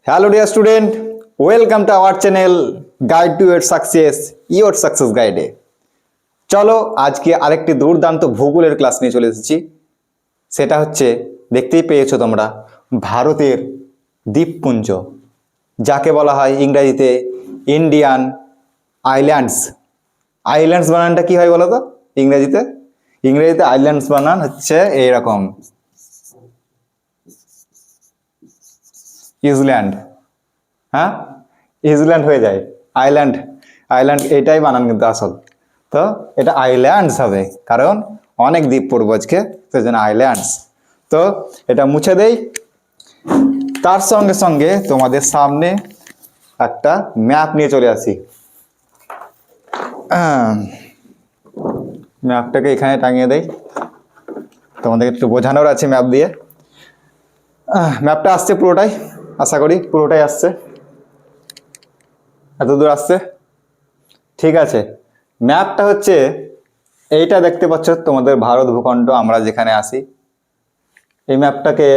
Hello dear student, welcome to our channel Guide to Your Success, Your Success Guide. চলো আজকে আরেকটি দুর্দান্ত ভূগোলের ক্লাস নিয়ে চলে এসেছি। সেটা হচ্ছে দেখতেই পেয়েছো তোমরা ভারতের দ্বীপপুঞ্জ, যাকে বলা হয় ইংরেজিতে ইন্ডিয়ান আইল্যান্ডস। আইল্যান্ডস বানানটা কি হয় বলো তো? ইংরেজিতে আইল্যান্ডস বানান হচ্ছে এইরকম, ইউজিল্যান্ড। হ্যাঁ, ইউজিল্যান্ড হয়ে যায় আইল্যান্ড। এটাই বানান কিন্তু আসল। তো এটা আইল্যান্ডস হবে, কারণ অনেক দ্বীপ পড়বো আজকে, সেজন্য আইল্যান্ডস। তো এটা মুছে দেই। তার সঙ্গে সঙ্গে তোমাদের সামনে একটা ম্যাপ নিয়ে চলে আসি। ম্যাপটাকে এখানে টাঙিয়ে দেই, তোমাদের একটু বোঝানোর আছে ম্যাপ দিয়ে। ম্যাপটা আসছে পুরোটাই, আশা করি পুরোটাই আসছে, এত দূর আসছে। ঠিক আছে, ম্যাপটা হচ্ছে এইটা দেখতে পাচ্ছ, তোমাদের ভারত ভূখণ্ড আমরা যেখানে আসি। এই ম্যাপটাকে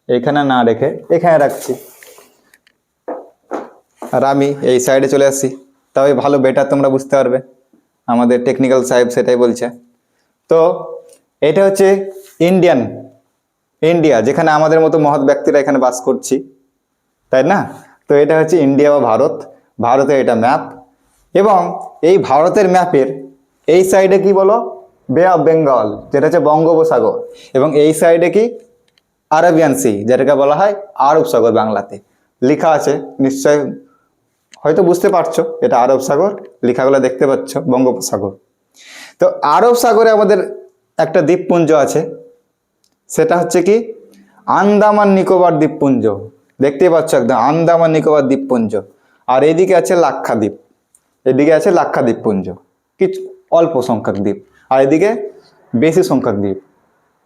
এখানে না রেখে এখানে রাখছি, আর আমি এই সাইডে চলে আসছি, তবে ভালো বেটার তোমরা বুঝতে পারবে। আমাদের টেকনিক্যাল সাহেব সেটাই বলছে। তো এটা হচ্ছে ইন্ডিয়া, যেখানে আমাদের মতো মহৎ ব্যক্তিরা এখানে বাস করছি, তাই না? তো এটা হচ্ছে ইন্ডিয়া বা ভারতের এটা ম্যাপ। এবং এই ভারতের ম্যাপের এই সাইডে কি বলো, বে অফ বেঙ্গল, যেটা হচ্ছে বঙ্গোপসাগর, এবং এই সাইডে কি আরাবিয়ান সি, যেটাকে বলা হয় আরব সাগর। বাংলাতে লেখা আছে, নিশ্চয় হয়তো বুঝতে পারছো, এটা আরব সাগর, লেখাগুলো দেখতে পাচ্ছ বঙ্গোপসাগর। তো আরব সাগরে আমাদের একটা দ্বীপপুঞ্জ আছে, সেটা হচ্ছে কি আন্দামান নিকোবর দ্বীপপুঞ্জ। দেখতেই পাচ্ছ একদম আন্দামান নিকোবর দ্বীপপুঞ্জ। আর এইদিকে আছে লাক্ষাদ্বীপ, দ্বীপপুঞ্জ, কিছু অল্প সংখ্যক দ্বীপ, আর এদিকে বেশি সংখ্যক দ্বীপ।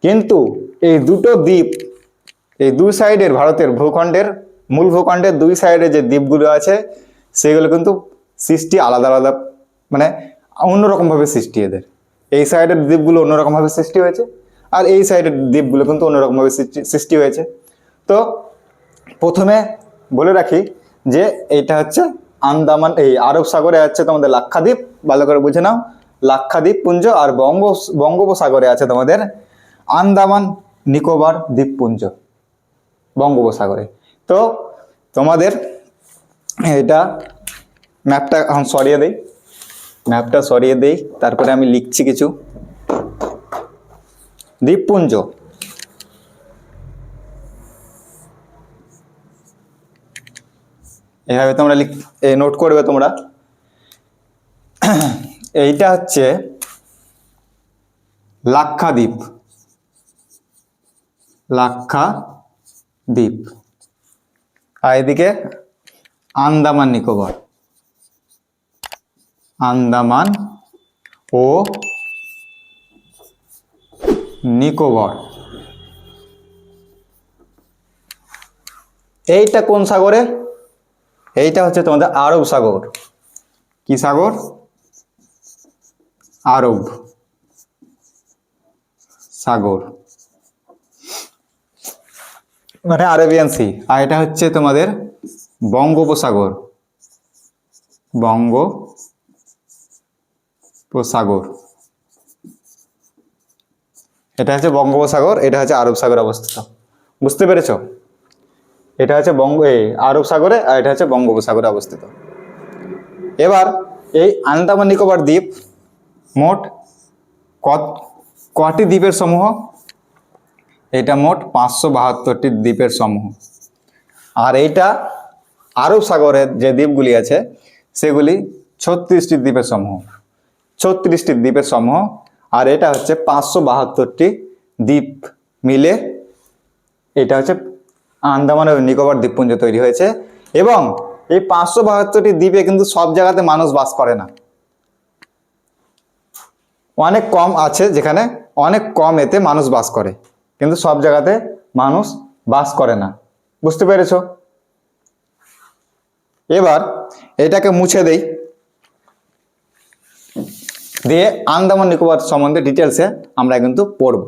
কিন্তু এই দুটো দ্বীপ, এই দুই সাইডের ভারতের মূল ভূখণ্ডের দুই সাইডে যে দ্বীপগুলো আছে, সেগুলো কিন্তু সৃষ্টি আলাদা আলাদা, মানে অন্যরকমভাবে সৃষ্টি। এদের এই সাইডের দ্বীপগুলো অন্যরকমভাবে সৃষ্টি হয়েছে, আর এই সাইডের দ্বীপগুলো কিন্তু অন্যরকমভাবে সৃষ্টি হয়েছে। তো প্রথমে বলে রাখি যে এইটা হচ্ছে আন্দামান, এই আরব সাগরে আছে তোমাদের লাক্ষাদ্বীপ, ভালো করে বুঝে নাও, লাক্ষাদ্বীপ পুঞ্জ। আর বঙ্গোপসাগরে আছে তোমাদের আন্দামান নিকোবর দ্বীপপুঞ্জ, বঙ্গোপসাগরে। তো তোমাদের এটা ম্যাপটা এখন সরিয়ে দেই, তারপরে আমি লিখছি কিছু। দ্বীপপুঞ্জ, এভাবে তোমরা নোট করবে তোমরা। এইটা হচ্ছে লাক্ষাদ্বীপ, আর এদিকে আন্দামান ও নিকোবর। এইটা কোন সাগরে? এইটা হচ্ছে তোমাদের আরব সাগর। কি সাগর? আরব সাগর, মানে আরবিয়ান সি। আর এটা হচ্ছে তোমাদের বঙ্গোপসাগর, এটা হচ্ছে বঙ্গোপসাগর, এটা হচ্ছে আরব সাগরে অবস্থিত। বুঝতে পেরেছ? এটা হচ্ছে আরব সাগরে, আর এটা হচ্ছে বঙ্গোপসাগরে অবস্থিত। এবার এই আন্দামান নিকোবর দ্বীপ মোট কটি দ্বীপের সমূহ? এটা মোট 572টি দ্বীপের সমূহ। আর এইটা আরব সাগরের যে দ্বীপগুলি আছে, সেগুলি 36টি দ্বীপের সমূহ। আর এটা হচ্ছে 572টি দ্বীপ মিলে এটা হচ্ছে আন্দামান ও নিকোবর দ্বীপপুঞ্জ তৈরি হয়েছে। এবং এই 572টি দ্বীপে কিন্তু সব জায়গাতে মানুষ বাস করে না, অনেক কম আছে যেখানে অনেক কম এতে মানুষ বাস করে, কিন্তু সব জায়গাতে মানুষ বাস করে না। বুঝতে পেরেছো? এবার এটাকে মুছে দেই, দিয়ে আন্দামান নিকোবর সম্বন্ধে ডিটেলসে আমরা কিন্তু পড়ব।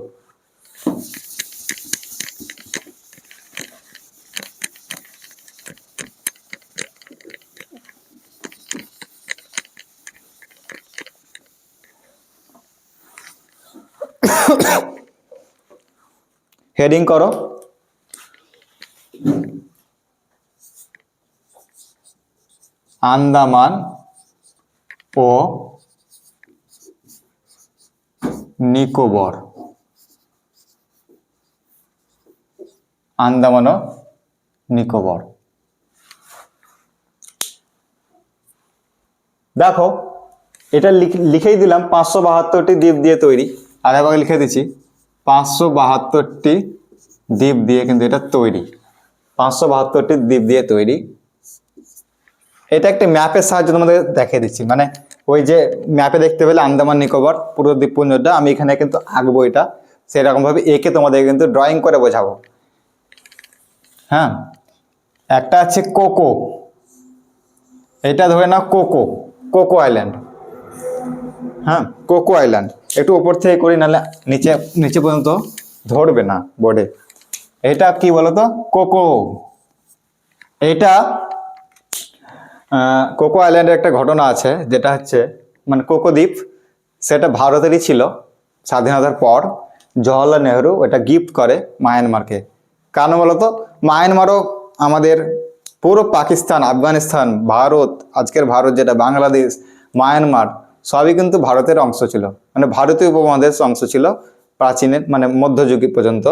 হেডিং করো আন্দামান ও নিকোবর। আন্দামান ও নিকোবর। দেখো এটা লিখেই দিলাম 572টি দ্বীপ দিয়ে তৈরি। আর এবার লিখে দিচ্ছি 572টি দ্বীপ দিয়ে কিন্তু এটা তৈরি। 572টি দ্বীপ দিয়ে তৈরি। এটা একটা ম্যাপের সাহায্যে তোমাদের দেখিয়ে দিচ্ছি, মানে ওই যে ম্যাপে দেখতে পেলে আন্দামান নিকোবর পুরো দ্বীপপুঞ্জটা, আমি এখানে কিন্তু আঁকবো এটা সেরকম ভাবে এঁকে তোমাদের কিন্তু ড্রয়িং করে বোঝাবো। হ্যাঁ, একটা আছে কোকো, এটা ধরে নাও কোকো, কোকো আইল্যান্ড। হ্যাঁ, কোকো আইল্যান্ড। একটু উপর থেকে করি, নাহলে নিচে নিচে পর্যন্ত ধরবে না বোর্ডে। এটা কি বলতো, কোকো। এটা কোকো আইল্যান্ডের একটা ঘটনা আছে, যেটা হচ্ছে মানে কোকো দ্বীপ সেটা ভারতেরই ছিল। স্বাধীনতার পর জওহরলাল নেহরু ওটা গিফট করে মায়ানমারকে। কারণ বলতো মায়ানমারও আমাদের পুরো পাকিস্তান, আফগানিস্তান, ভারত, আজকের ভারত যেটা বাংলাদেশ, মায়ানমার সবই কিন্তু ভারতের অংশ ছিল, মানে ভারতীয় উপমহাদেশ অংশ ছিল প্রাচীনের মানে মধ্যযুগী পর্যন্ত।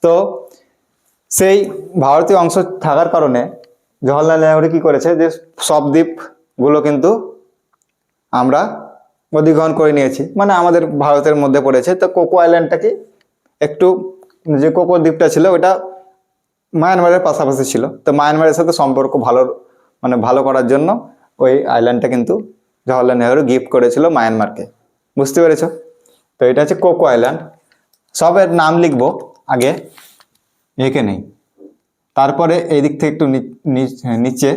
তো সেই ভারতীয় অংশ থাকার কারণে জওহরলাল নেহরু কি করেছে, যে সব দ্বীপগুলো কিন্তু আমরা অধিগ্রহণ করে নিয়েছি, মানে আমাদের ভারতের মধ্যে পড়েছে। তো কোকো আইল্যান্ডটাকে একটু, যে কোকো দ্বীপটা ছিল ওটা মায়ানমারের পাশাপাশি ছিল, তো মায়ানমারের সাথে সম্পর্ক ভালো মানে ভালো করার জন্য ওই আইল্যান্ডটা কিন্তু জওহরলাল নেহরু গিফট করেছিল মায়ানমারকে। বুঝতে পেরেছ? তো এটা হচ্ছে কোকো আইল্যান্ড। সবের নাম লিখবো আগে, এঁকে নেই। তারপরে এই দিক থেকে একটু নিচে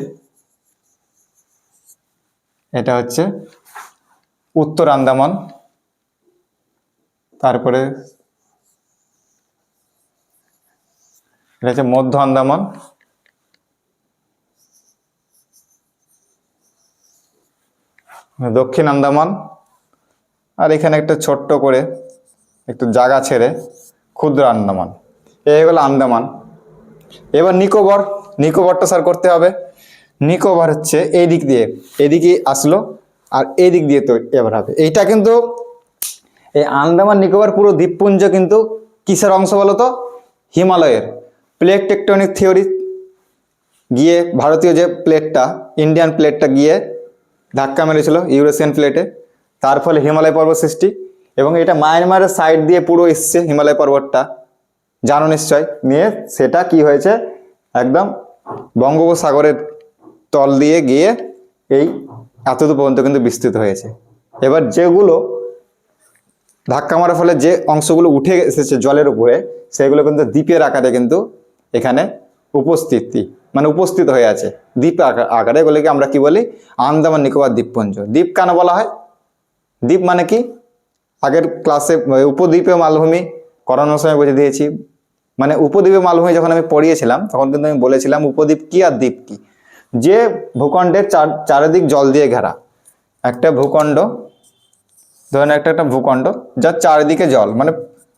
এটা হচ্ছে উত্তর আন্দামান, তারপরে এটা হচ্ছে মধ্য আন্দামান, দক্ষিণ আন্দামান, আর এখানে একটা ছোট্ট করে একটু জায়গা ছেড়ে ক্ষুদ্র আন্দামান। এই হলো আন্দামান। এবার নিকোবর, নিকোবরটা স্যার করতে হবে। নিকোবর হচ্ছে এই দিক দিয়ে, এদিকে আসলো আর এই দিক দিয়ে তো এবার হবে। এইটা কিন্তু এই আন্দামান নিকোবর পুরো দ্বীপপুঞ্জ কিন্তু কিসের অংশ বলো তো, হিমালয়ের। প্লেট টেকটনিক থিওরি গিয়ে ভারতীয় যে প্লেটটা, ইন্ডিয়ান প্লেটটা গিয়ে ধাক্কা মেরেছিল ইউরেশিয়ান প্লেটে, তার ফলে হিমালয় পর্বত সৃষ্টি। এবং এটা মায়ানমারের সাইড দিয়ে পুরো এসছে হিমালয় পর্বতটা, জানো নিশ্চয়। নিয়ে সেটা কি হয়েছে, একদম বঙ্গোপসাগরের তল দিয়ে গিয়ে এই এতদূর পর্যন্ত কিন্তু বিস্তৃত হয়েছে। এবার যেগুলো ধাক্কা মারার ফলে যে অংশগুলো উঠে এসেছে জলের উপরে, সেগুলো কিন্তু দ্বীপের আকারে কিন্তু এখানে উপস্থিত হয়ে আছে দ্বীপ আকারে। এগুলোকে আমরা কি বলি, আন্দামান নিকোবর দ্বীপপুঞ্জ। দ্বীপ কেন বলা হয়? দ্বীপ মানে কি, আগের ক্লাসে উপদ্বীপীয় মালভূমি করানোর সময় বুঝে দিয়েছি। মানে উপদ্বীপীয় মালভূমি যখন আমি পড়িয়েছিলাম তখন কিন্তু আমি বলেছিলাম উপদ্বীপ কি আর দ্বীপ কি। যে ভূখণ্ডের চারিদিক জল দিয়ে ঘেরা একটা ভূখণ্ড, ধরেন একটা ভূখণ্ড যার চারিদিকে জল, মানে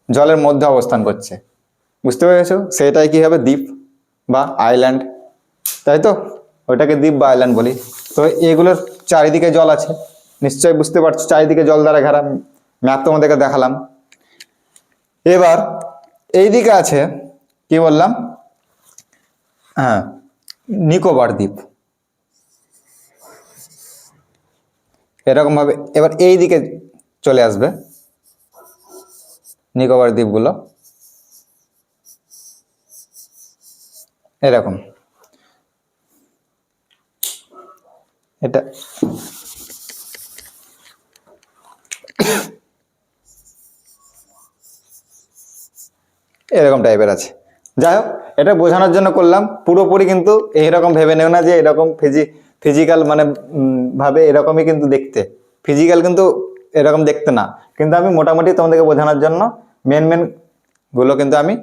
জলের মধ্যে অবস্থান করছে, বুঝতে পেরেছো? সেটাই কি হবে, দ্বীপ বা আইল্যান্ড, তাই তো? ওইটাকে দ্বীপ বা আইল্যান্ড বলি। তো এগুলোর চারিদিকে জল আছে, নিশ্চয়ই বুঝতে পারছো, চারিদিকে জল দ্বারা ঘেরা। ম্যাপ তোমাদেরকে দেখালাম। এবার এইদিকে আছে কি বললাম, হ্যাঁ, নিকোবর দ্বীপ। এরকম ভাবে এবার এই দিকে চলে আসবে নিকোবর দ্বীপগুলো, এরকম। এটা এরকম টাইপের আছে। যাই হোক, এটা বোঝানোর জন্য করলাম, পুরোপুরি কিন্তু এইরকম ভেবে নেও না যে এরকম ফিজিক্যাল মানে ভাবে এরকমই কিন্তু দেখতে, ফিজিক্যাল কিন্তু এরকম দেখতে না, কিন্তু আমি মোটামুটি তোমাদেরকে বোঝানোর জন্য মেন গুলো কিন্তু আমি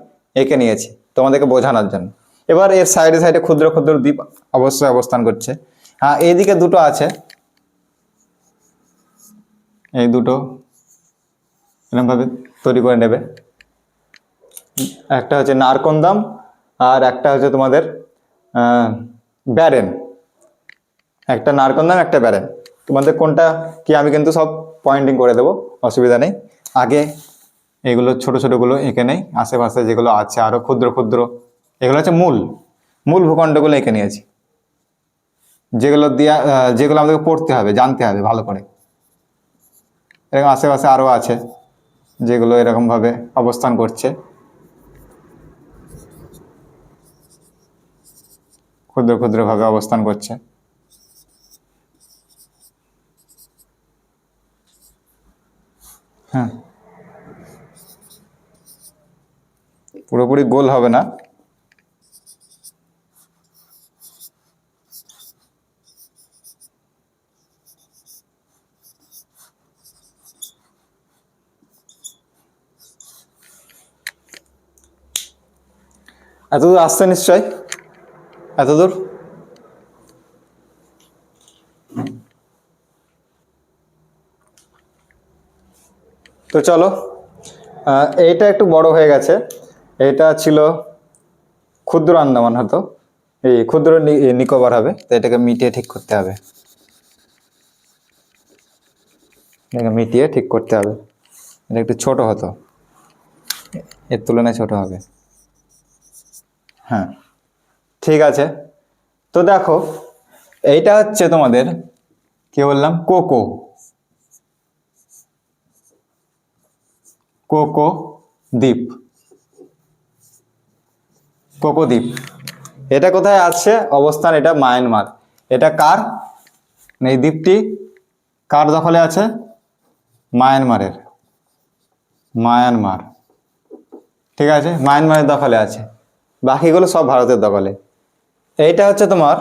এঁকে নিয়েছি তোমাদেরকে বোঝানোর জন্য। এবার এর সাইডে সাইডে ক্ষুদ্র ক্ষুদ্র দ্বীপ অবশ্যই অবস্থান করছে। হ্যাঁ, এইদিকে দুটো আছে, এই দুটো এরকম ভাবে তৈরি করে নেবে। একটা হচ্ছে নারকন্দাম, আর একটা হচ্ছে তোমাদের ব্যারেন। একটা নারকন্দাম, একটা ব্যারেন। তোমাদের কোনটা কি আমি কিন্তু সব পয়েন্টিং করে দেবো, অসুবিধা নেই। আগে এগুলো ছোট ছোটগুলো এঁকে নেই, আশেপাশে যেগুলো আছে আরো ক্ষুদ্র ক্ষুদ্র, এগুলো হচ্ছে মূল মূল ভূখণ্ডগুলো এঁকে নিয়েছি, যেগুলো দিয়া যেগুলো আমাদেরকে পড়তে হবে, জানতে হবে ভালো করে। এরকম আশেপাশে আরো আছে যেগুলো এরকম ভাবে অবস্থান করছে, ক্ষুদ্র ক্ষুদ্র ভাবে অবস্থান করছে। হ্যাঁ, পুরোপুরি গোল হবে না। এতদূর আসছে নিশ্চয়, এতদূর। তো চলো, এইটা একটু বড় হয়ে গেছে, এটা ছিল ক্ষুদ্র আন্দামান, হতো এই ক্ষুদ্র নিকোবর হবে, তো এটাকে মিটিয়ে ঠিক করতে হবে, এটাকে মিটিয়ে ঠিক করতে হবে। এটা একটু ছোট হতো, এর তুলনায় ছোট হবে। হ্যাঁ, ঠিক আছে। তো দেখো, এইটা হচ্ছে তোমাদের কি বললাম, কোকো, কোকো দ্বীপ, কোকো দ্বীপ। এটা কোথায় আছে অবস্থান? এটা মায়ানমার। এটা কার, এই দ্বীপটি কার দখলে আছে? মায়ানমারের, মায়ানমার, ঠিক আছে, মায়ানমারের দখলে আছে, বাকিগুলো সব ভারতের দখলে। এইটা হচ্ছে তোমার,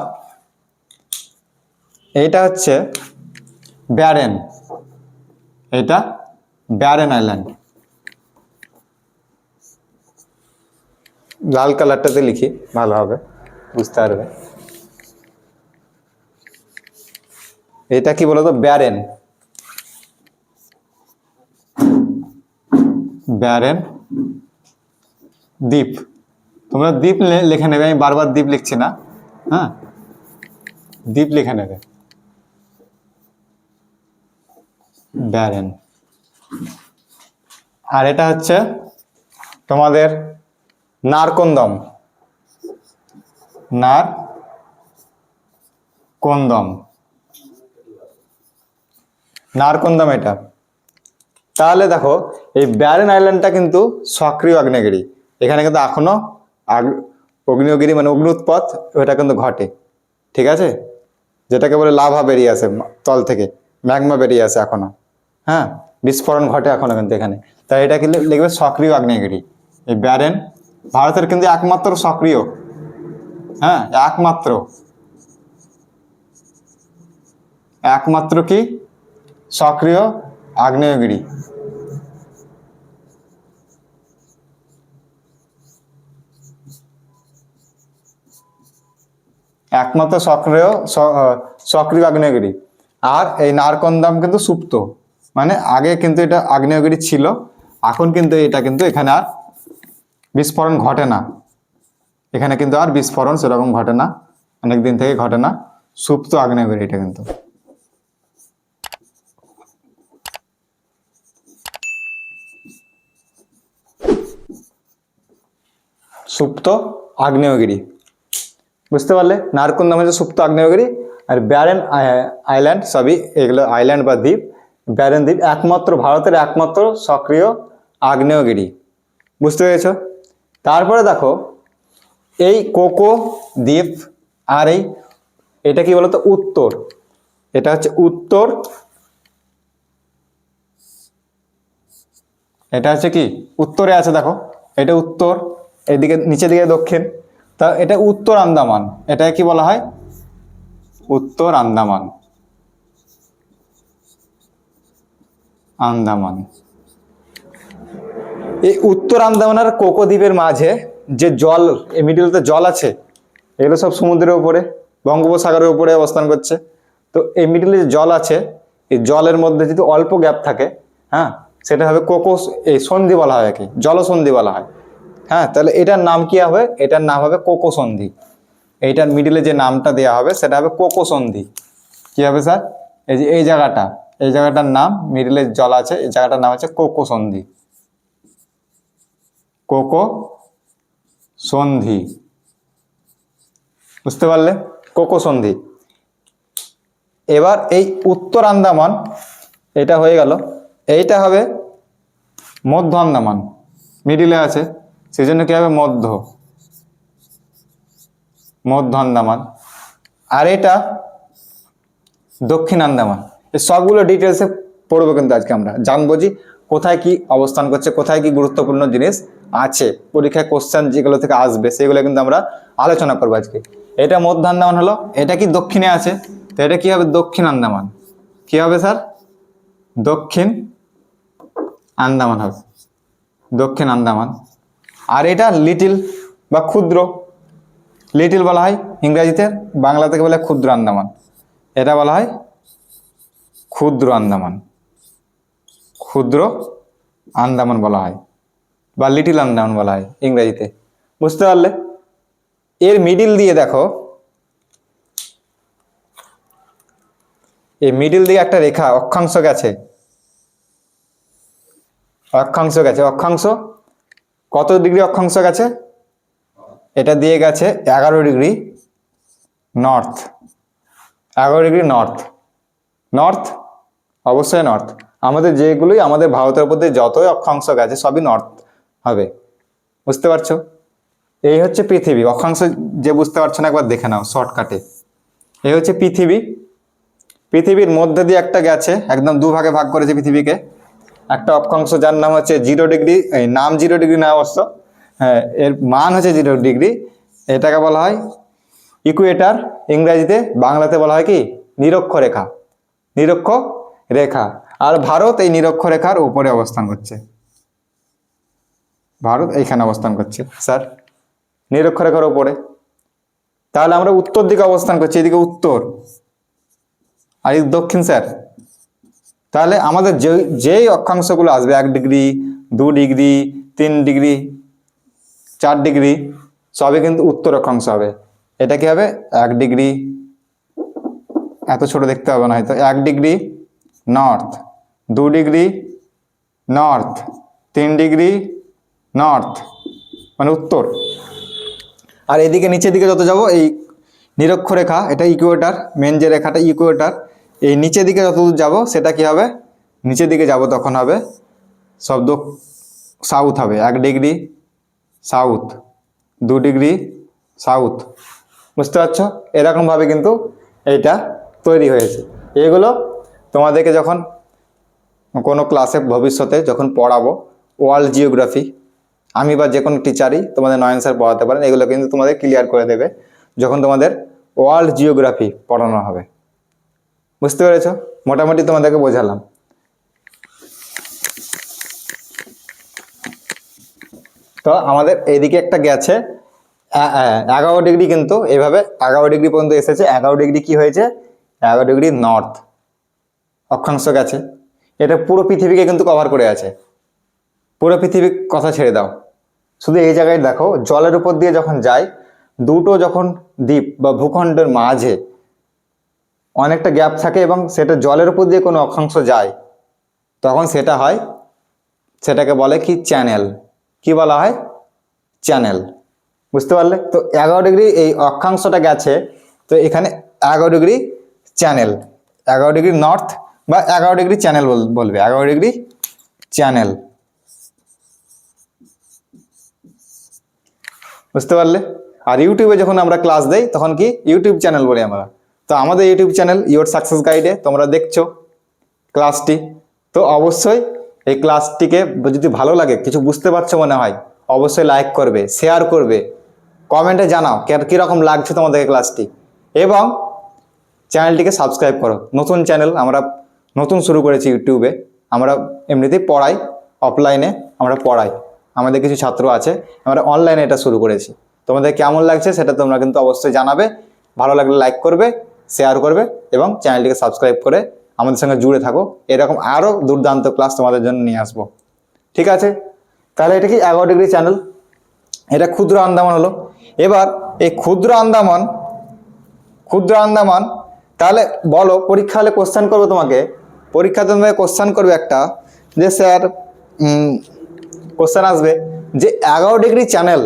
এইটা হচ্ছে ব্যারেন, এটা ব্যারেন আইল্যান্ড। লাল কালারটাতে লিখি, ভালো হবে, বুঝতে পারবে। এটা কি বলতো? ব্যারেন, ব্যারেন দ্বীপ। তোমরা দ্বীপ লিখে নেবে, আমি বারবার দ্বীপ লিখছি না। হ্যাঁ, দ্বীপ লিখে নেবে, ব্যারেন। আর এটা হচ্ছে তোমাদের নারকন্দম, নারকন্দম, নারকন্দম এটা। তাহলে দেখো, এই ব্যারেন আইল্যান্ডটা কিন্তু সক্রিয় আগ্নেয়গিরি, এখানে কিন্তু এখনো আগ্নেয়গিরি মানে অগ্নুৎপাত ওটা কিন্তু ঘটে, ঠিক আছে, যেটাকে বলে লাভা বেরিয়ে আসে তল থেকে, ম্যাগমা বেরিয়ে আসে এখনো। হ্যাঁ, বিস্ফোরণ ঘটে এখনো কিন্তু এখানে। তাই এটা কিন্তু লিখবে সক্রিয় আগ্নেয়গিরি। এই ব্যারেন ভারতের কিন্তু একমাত্র সক্রিয়, হ্যাঁ একমাত্র, একমাত্র কি সক্রিয় আগ্নেয়গিরি। একমাত্র সক্রিয় আগ্নেয়গিরি। আর এই নারকন্দম কিন্তু সুপ্ত, মানে আগে কিন্তু এটা আগ্নেয়গিরি ছিল, এখন কিন্তু এটা কিন্তু এখানে আর বিস্ফোরণ ঘটে না, এখানে কিন্তু আর বিস্ফোরণ সেরকম ঘটে না, অনেকদিন থেকে ঘটে না, সুপ্ত আগ্নেয়গিরি এটা কিন্তু। সুপ্ত আগ্নেয়গিরি, বুঝতে পারলে? নারকন্দম হচ্ছে সুপ্ত আগ্নেয়গিরি, আর ব্যারেন আইল্যান্ড সবই এগুলো আইল্যান্ড বা দ্বীপ। ব্যারেন দ্বীপ একমাত্র ভারতের একমাত্র সক্রিয় আগ্নেয়গিরি, বুঝতে পেরেছ? তারপরে দেখো, এই কোকো দ্বীপ আর এটা কি বলতো? উত্তর, এটা হচ্ছে উত্তর, এটা হচ্ছে কি উত্তরে আছে, দেখো এটা উত্তর, এদিকে নিচের দিকে দক্ষিণ, তা এটা উত্তর আন্দামান, এটা কি বলা হয়? উত্তর আন্দামান, আন্দামান। এই উত্তর আন্দামান আর কোকো দ্বীপের মাঝে যে জল, এই মিডিলতে জল আছে, এগুলো সব সমুদ্রের উপরে, বঙ্গোপসাগরের উপরে অবস্থান করছে। তো এই মিডিলে যে জল আছে, এই জলের মধ্যে যদি অল্প গ্যাপ থাকে, হ্যাঁ, সেটা হবে কোকো, এই সন্ধি বলা হয়, কি জলসন্ধি বলা হয়। হ্যাঁ, তাহলে এটার নাম কি হবে? এটার নাম হবে কোকো সন্ধি। এইটার মিডিলে যে নামটা দেওয়া হবে সেটা হবে কোকো সন্ধি। কি হবে স্যার? এই যে এই জায়গাটার নাম, মিডিলে জল আছে, এই জায়গাটার নাম হচ্ছে কোকো সন্ধি। কোকো সন্ধি, বুঝতে পারলে? কোকো সন্ধি। এবার এই উত্তর আন্দামান এটা হয়ে গেল, এইটা হবে মধ্য আন্দামান, মিডিলে আছে, সেই জন্য কি হবে? মধ্য আন্দামান। আর এটা দক্ষিণ আন্দামান। এই সবগুলো ডিটেলসে পড়বো কিন্তু আজকে আমরা, জানবো যে কোথায় কি অবস্থান করছে, কোথায় কি গুরুত্বপূর্ণ জিনিস আছে, পরীক্ষায় কোশ্চেন যেগুলো থেকে আসবে সেগুলো কিন্তু আমরা আলোচনা করবো আজকে। এটা মধ্য আন্দামান হলো, এটা কি দক্ষিণে আছে, তো এটা কি হবে? দক্ষিণ আন্দামান। কি হবে স্যার? দক্ষিণ আন্দামান হবে, দক্ষিণ আন্দামান। আর এটা লিটিল বা ক্ষুদ্র, লিটিল বলা হয় ইংরেজিতে, বাংলা থেকে বলে ক্ষুদ্র আন্দামান। এটা বলা হয় ক্ষুদ্র আন্দামান, ক্ষুদ্র আন্দামান বলা হয়, বা লিটিল আন্দামান বলা হয় ইংরেজিতে, বুঝতে পারলে? এর মিডিল দিয়ে দেখো, এই মিডিল দিয়ে একটা রেখা অক্ষাংশ গেছে, অক্ষাংশ কত ডিগ্রি অক্ষাংশ গেছে? এটা দিয়ে গেছে 11 ডিগ্রি নর্থ, 11 ডিগ্রি নর্থ, অবশ্যই নর্থ। আমাদের যেগুলোই আমাদের ভারতের উপর দিয়ে যতই অক্ষাংশ গেছে সবই নর্থ হবে, বুঝতে পারছো? এই হচ্ছে পৃথিবী। অক্ষাংশ যে বুঝতে পারছো না একবার দেখে নাও শর্টকাটে। এই হচ্ছে পৃথিবীর মধ্যে দিয়ে একটা গেছে, একদম দুভাগে ভাগ করেছে পৃথিবীকে। একটা অক্ষাংশ যার নাম হচ্ছে 0 ডিগ্রি, এই নাম 0 ডিগ্রি না অবশ্য, হ্যাঁ এর মান হচ্ছে 0 ডিগ্রি। এটাকে বলা হয় ইকুয়েটার ইংরেজিতে, বাংলাতে বলা হয় কি? নিরক্ষরেখা, নিরক্ষরেখা। আর ভারত এই নিরক্ষরেখার উপরে অবস্থান করছে, ভারত এইখানে অবস্থান করছে স্যার, নিরক্ষরেখার উপরে। তাহলে আমরা উত্তর দিকে অবস্থান করছি, এদিকে উত্তর, আর এই দক্ষিণ স্যার। তাহলে আমাদের যেই অক্ষাংশগুলো আসবে 1 ডিগ্রি, 2 ডিগ্রি, 3 ডিগ্রি, 4 ডিগ্রি, সবই কিন্তু উত্তর অক্ষাংশ হবে। এটা কি হবে? 1 ডিগ্রি, এত ছোট দেখতে হবে না হয়তো, 1 degree north, 2 degree north, 3 degree north, মানে উত্তর। আর এদিকে নিচের দিকে যত যাব, এই নিরক্ষরেখা, এটা ইকুয়েটার, মেন যে রেখাটা ইকুয়েটার, এই নিচের দিকে যতদূর যাব সেটা কি হবে? নিচের দিকে যাব তখন হবে শব্দ সাউথ হবে, 1 ডিগ্রি সাউথ, 2 ডিগ্রি সাউথ, বুঝতে পারছো? এরকমভাবে কিন্তু এইটা তৈরি হয়েছে। এগুলো তোমাদেরকে যখন কোনো ক্লাসে ভবিষ্যতে যখন পড়াবো, ওয়ার্ল্ড জিওগ্রাফি, আমি বা যে কোনো টিচারই তোমাদের নয়ন স্যার পড়াতে পারেন, এগুলো কিন্তু তোমাদের ক্লিয়ার করে দেবে যখন তোমাদের ওয়ার্ল্ড জিওগ্রাফি পড়ানো হবে, বুঝতে পেরেছো? মোটামুটি তোমাদেরকে বোঝালাম। তো আমাদের এইদিকে একটা গেছে 11 ডিগ্রি, কিন্তু এইভাবে 11 ডিগ্রি পর্যন্ত এসেছে। 11 ডিগ্রি কি হয়েছে? 11 ডিগ্রি নর্থ অক্ষাংশ গেছে। এটা পুরো পৃথিবীকে কিন্তু কভার করে আছে, পুরো পৃথিবীর কথা ছেড়ে দাও, শুধু এই জায়গায় দেখো, জলের উপর দিয়ে যখন যায়, দুটো যখন দ্বীপ বা ভূখণ্ডের মাঝে অনেকটা গ্যাপ থাকে এবং সেটা জলের উপর দিয়ে কোনো অক্ষাংশ যায়, তখন সেটা হয়, সেটাকে বলে কি? চ্যানেল। কি বলা হয়? চ্যানেল, বুঝতে পারলে? তো 11 ডিগ্রি এই অক্ষাংশটা গেছে, তো এখানে 11 ডিগ্রি চ্যানেল, 11 ডিগ্রি নর্থ বা 11 ডিগ্রি চ্যানেল বলবে, 11 ডিগ্রি চ্যানেল, বুঝতে পারলে? আর ইউটিউবে যখন আমরা ক্লাস দেই তখন কি? ইউটিউব চ্যানেল বলি আমরা। তো আমাদের ইউটিউব চ্যানেল ইওর সাকসেস গাইডে তোমরা দেখছো ক্লাসটি, তো অবশ্যই এই ক্লাসটিকে যদি ভালো লাগে, কিছু বুঝতে পারছো মনে হয়, অবশ্যই লাইক করবে, শেয়ার করবে, কমেন্টে জানাও কীরকম লাগছে তোমাদের ক্লাসটি, এবং চ্যানেলটিকে সাবস্ক্রাইব করো। নতুন চ্যানেল আমরা নতুন শুরু করেছি ইউটিউবে, আমরা এমনিতেই পড়াই, অফলাইনে আমরা পড়াই, আমাদের কিছু ছাত্র আছে, আমরা অনলাইনে এটা শুরু করেছি। তোমাদের কেমন লাগছে সেটা তোমরা কিন্তু অবশ্যই জানাবে। ভালো লাগলে লাইক করবে, শেয়ার করবে এবং চ্যানেলটিকে সাবস্ক্রাইব করে আমাদের সঙ্গে জুড়ে থাকো। এরকম আরও দুর্দান্ত ক্লাস তোমাদের জন্য নিয়ে আসবো, ঠিক আছে? তাহলে এটা কি 11 ডিগ্রি চ্যানেল, এটা ক্ষুদ্র আন্দামান হলো। এবার এই ক্ষুদ্র আন্দামান তাহলে বলো, পরীক্ষা হলে কোশ্চেন করবে তোমাকে, পরীক্ষাতে তোমাকে কোশ্চেন করবে একটা, যে স্যার কোশ্চেন আসবে যে 11 ডিগ্রি চ্যানেল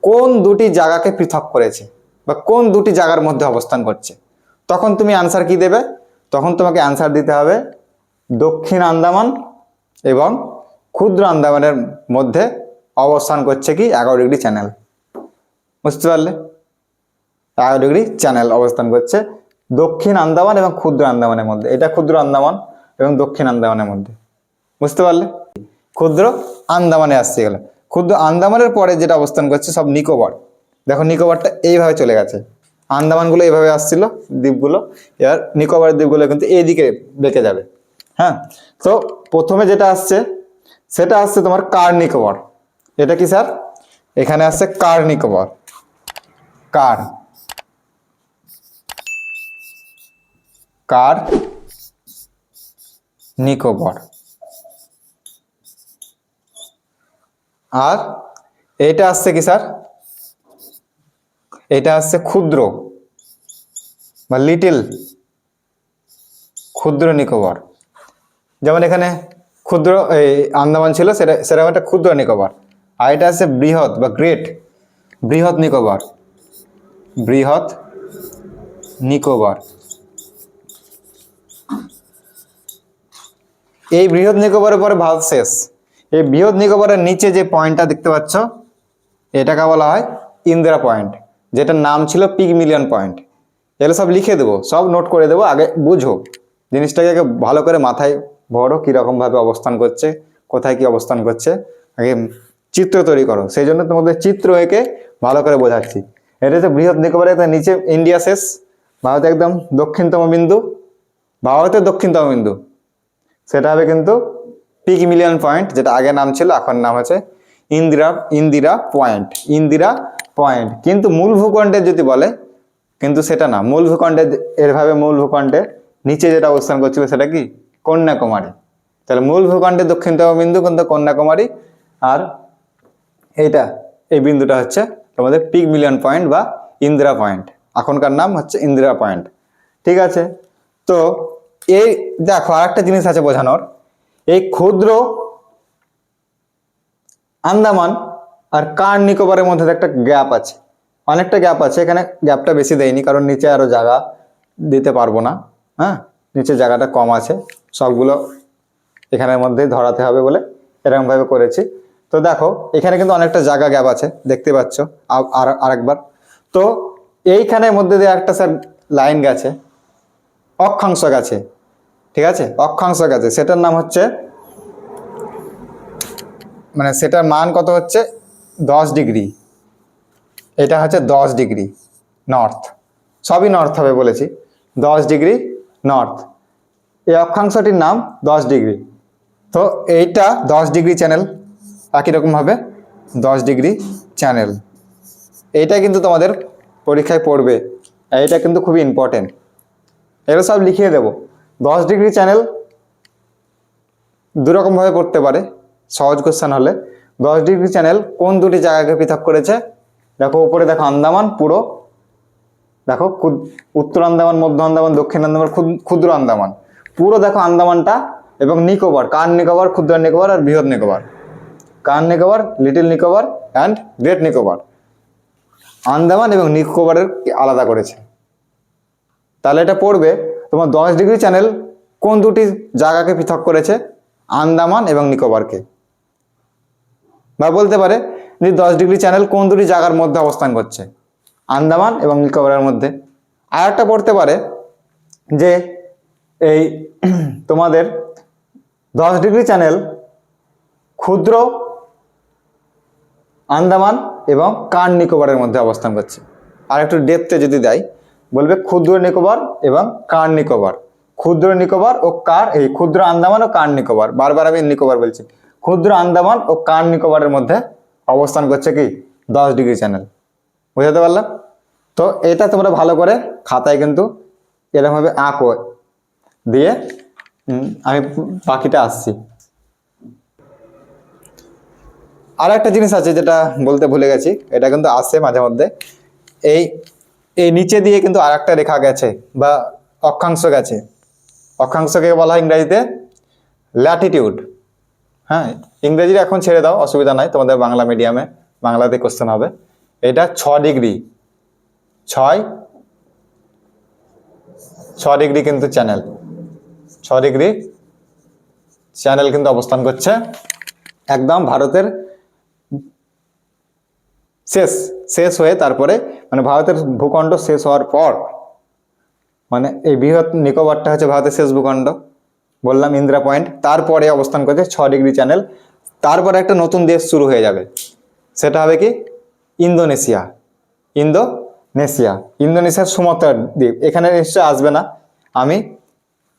কোন দুটি জায়গাকে পৃথক করেছে বা কোন দুটি জায়গার মধ্যে অবস্থান করছে। তখন তুমি আনসার কি দেবে? তখন তোমাকে আনসার দিতে হবে দক্ষিণ আন্দামান এবং ক্ষুদ্র আন্দামানের মধ্যে অবস্থান করছে কি 11 ডিগ্রি চ্যানেল। বুঝতে পারলে? 11 ডিগ্রি চ্যানেল অবস্থান করছে দক্ষিণ আন্দামান এবং ক্ষুদ্র আন্দামানের মধ্যে। এটা ক্ষুদ্র আন্দামান এবং দক্ষিণ আন্দামানের মধ্যে। বুঝতে পারলে? ক্ষুদ্র আন্দামানে আসছে গেল। ক্ষুদ্র আন্দামানের পরে যেটা অবস্থান করছে সব নিকোবর। দেখো নিকোবরটা এইভাবে চলে গেছে, আন্দামানগুলো এইভাবে আসছিল দ্বীপগুলো, এবার নিকোবরের দ্বীপগুলো কিন্তু এইদিকে বেঁকে যাবে। হ্যাঁ, তো প্রথমে যেটা আসছে সেটা আসছে তোমার কার নিকোবর। এটা কি স্যার? এখানে আসছে কার নিকোবর। কার কার নিকোবর। আর এটা আসছে কি স্যার? এটা আসছে ক্ষুদ্র বা লিটিল ক্ষুদ্র নিকোবর। যেমন এখানে ক্ষুদ্র এই আন্দামান ছিল, সেরকম একটা ক্ষুদ্র নিকোবর। আর এটা আছে বৃহৎ বা গ্রেট, বৃহৎ নিকোবর। বৃহৎ নিকোবর। এই বৃহৎ নিকোবরের পরে ভারত শেষ। এই বৃহৎ নিকোবরের নিচে যে পয়েন্টটা দেখতে পাচ্ছ, এটাকে বলা হয় ইন্দিরা পয়েন্ট, যেটার নাম ছিল পিগমিলিয়ন পয়েন্ট। এগুলো সব লিখে দেবো, সব নোট করে দেবো, আগে বুঝো জিনিসটাকে, ভালো করে মাথায় ভরো কীরকম ভাবে অবস্থান করছে, কোথায় কি অবস্থান করছে, আগে চিত্র তৈরি করো। সেই জন্য তোমাদের চিত্র এঁকে ভালো করে বোঝাচ্ছি। এটা হচ্ছে বৃহৎ নিকোবরের নিচে ইন্ডিয়া শেষ, ভারত একদম দক্ষিণতম বিন্দু, ভারতের দক্ষিণতম বিন্দু সেটা হবে কিন্তু পিগমিলিয়ন পয়েন্ট, যেটা আগে নাম ছিল, এখন নাম হচ্ছে ইন্দিরা পয়েন্ট। ইন্দিরা পয়েন্ট। কিন্তু মূল ভূখণ্ডের যদি বলে, কিন্তু সেটা না। মূল ভূখণ্ডের এরভাবে মূল ভূখণ্ডের নিচে যেটা অবস্থান করছিল সেটা কি কন্যাকুমারী। তাহলে মূল ভূখণ্ডের দক্ষিণতম বিন্দু কিন্তু কন্যাকুমারী, আর এইটা এই বিন্দুটা হচ্ছে তোমাদের পিগমিলিয়ন পয়েন্ট বা ইন্দিরা পয়েন্ট। এখনকার নাম হচ্ছে ইন্দিরা পয়েন্ট। ঠিক আছে, তো এই দেখো আরেকটা জিনিস আছে বোঝানোর। এই ক্ষুদ্র আন্দামান আর কার নিকোবরের মধ্যে একটা গ্যাপ আছে, অনেকটা গ্যাপ আছে। এখানে গ্যাপটা বেশি দেয়নি কারণ নিচে আরো জায়গা দিতে পারবো না। হ্যাঁ, নিচে জায়গাটা কম আছে, সবগুলো এখানের মধ্যে ধরাতে হবে বলে এরকম ভাবে করেছি। তো দেখো এখানে কিন্তু অনেকটা জায়গা গ্যাপ আছে, দেখতে পাচ্ছ আরেকবার। তো এইখানের মধ্যে দিয়ে একটা স্যার লাইন গেছে, অক্ষাংশ গেছে। ঠিক আছে, অক্ষাংশ গেছে, সেটার নাম হচ্ছে, মানে সেটার মান কত হচ্ছে 10 ডিগ্রি। এটা হচ্ছে 10 ডিগ্রি নর্থ, সবই নর্থ হবে বলেছি, 10 ডিগ্রি নর্থ। এই অক্ষাংশটির নাম 10 ডিগ্রি। তো এইটা 10 ডিগ্রি চ্যানেল, একই রকম হবে 10 ডিগ্রি চ্যানেল। এইটা কিন্তু তোমাদের পরীক্ষায় পড়বে, এইটা কিন্তু খুবই ইম্পর্টেন্ট। এগুলো সব লিখিয়ে দেবো। 10 ডিগ্রি চ্যানেল দুরকমভাবে পড়তে পারে সহজ কোশ্চেন হলে। 10 ডিগ্রি চ্যানেল কোন দুটি জায়গাকে পৃথক করেছে? দেখো উপরে দেখো আন্দামান পুরো, দেখো উত্তর আন্দামান, মধ্য আন্দামান, দক্ষিণ আন্দামান, ক্ষুদ্র আন্দামান পুরো দেখো আন্দামানটা, এবং নিকোবর, কার নিকোবর, ক্ষুদ্র নিকোবর আর বৃহৎ Nicobar. Car Nicobar, Little Nicobar and Great Nicobar, Andaman এবং নিকোবরের আলাদা করেছে। তাহলে এটা পড়বে তোমার 10 ডিগ্রি চ্যানেল কোন দুটি জায়গাকে পৃথক করেছে? আন্দামান এবং নিকোবরকে। বা বলতে পারে যে 10 ডিগ্রি চ্যানেল কোন দুটি জায়গার মধ্যে অবস্থান করছে? আন্দামান এবং নিকোবরের মধ্যে। আর একটা পড়তে পারে যে এই তোমাদের 10 ডিগ্রি চ্যানেল ক্ষুদ্র আন্দামান এবং কার নিকোবরের মধ্যে অবস্থান করছে। আর একটু ডেপথে যদি দেয়, বলবে ক্ষুদ্র নিকোবর এবং কার নিকোবর। ক্ষুদ্র নিকোবর ও কার, এই ক্ষুদ্র আন্দামান ও কার নিকোবর, বারবার আমি নিকোবর বলছি, ক্ষুদ্র আন্দামান ও কার নিকোবরের মধ্যে অবস্থান করছে কি 10 ডিগ্রি চ্যানেল। বুঝাতে পারলাম? তো এটা তোমরা ভালো করে খাতায় কিন্তু এরকমভাবে আঁকো, দিয়ে আমি বাকিটা আসছি। আর একটা জিনিস আছে যেটা বলতে ভুলে গেছি, এটা কিন্তু আসে মাঝে মধ্যে, এই এই নিচে দিয়ে কিন্তু আর একটা রেখা গেছে বা অক্ষাংশ গেছে, অক্ষাংশকে বলা হয় ইংরেজিতে ল্যাটিটিউড। হ্যাঁ, ইংরেজিটা এখন ছেড়ে দাও, অসুবিধা নাই, তোমাদের বাংলা মিডিয়ামে বাংলাতে কোশ্চেন হবে। এটা 6 ডিগ্রি, 6 ডিগ্রি কিন্তু চ্যানেল, 6 ডিগ্রি চ্যানেল কিন্তু অবস্থান করছে একদম ভারতের শেষ শেষ হয়ে, তারপরে মানে ভারতের ভূখণ্ড শেষ হওয়ার পর, মানে এই বৃহৎ নিকোবরটা হচ্ছে ভারতের শেষ ভূখণ্ড, বললাম ইন্দিরা পয়েন্ট, তারপরে অবস্থান করছে 6 ডিগ্রি চ্যানেল। তারপরে একটা নতুন দেশ শুরু হয়ে যাবে, সেটা হবে কি ইন্দোনেশিয়া। ইন্দোনেশিয়ার সুমাত্রা দ্বীপ, এখানে নিশ্চয় আসবে না, আমি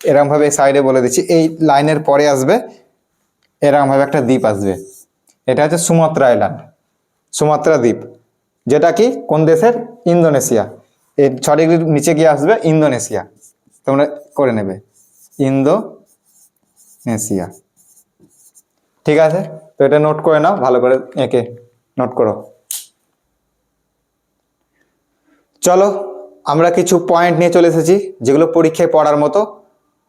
এরকমভাবে সাইডে বলে দিচ্ছি, এই লাইনের পরে আসবে, এরকমভাবে একটা দ্বীপ আসবে, এটা হচ্ছে সুমাত্রা আইল্যান্ড, সুমাত্রা দ্বীপ, যেটা কি কোন দেশের, ইন্দোনেশিয়া। এই 6 ডিগ্রির নিচে গিয়ে আসবে ইন্দোনেশিয়া, তোমরা করে নেবে ইন্দোনেশিয়া। ঠিক আছে, তো এটা নোট করে নাও ভালো করে, একে নোট করো। চলো আমরা কিছু পয়েন্ট নিয়ে চলে এসেছি যেগুলো পরীক্ষায় পড়ার মতো,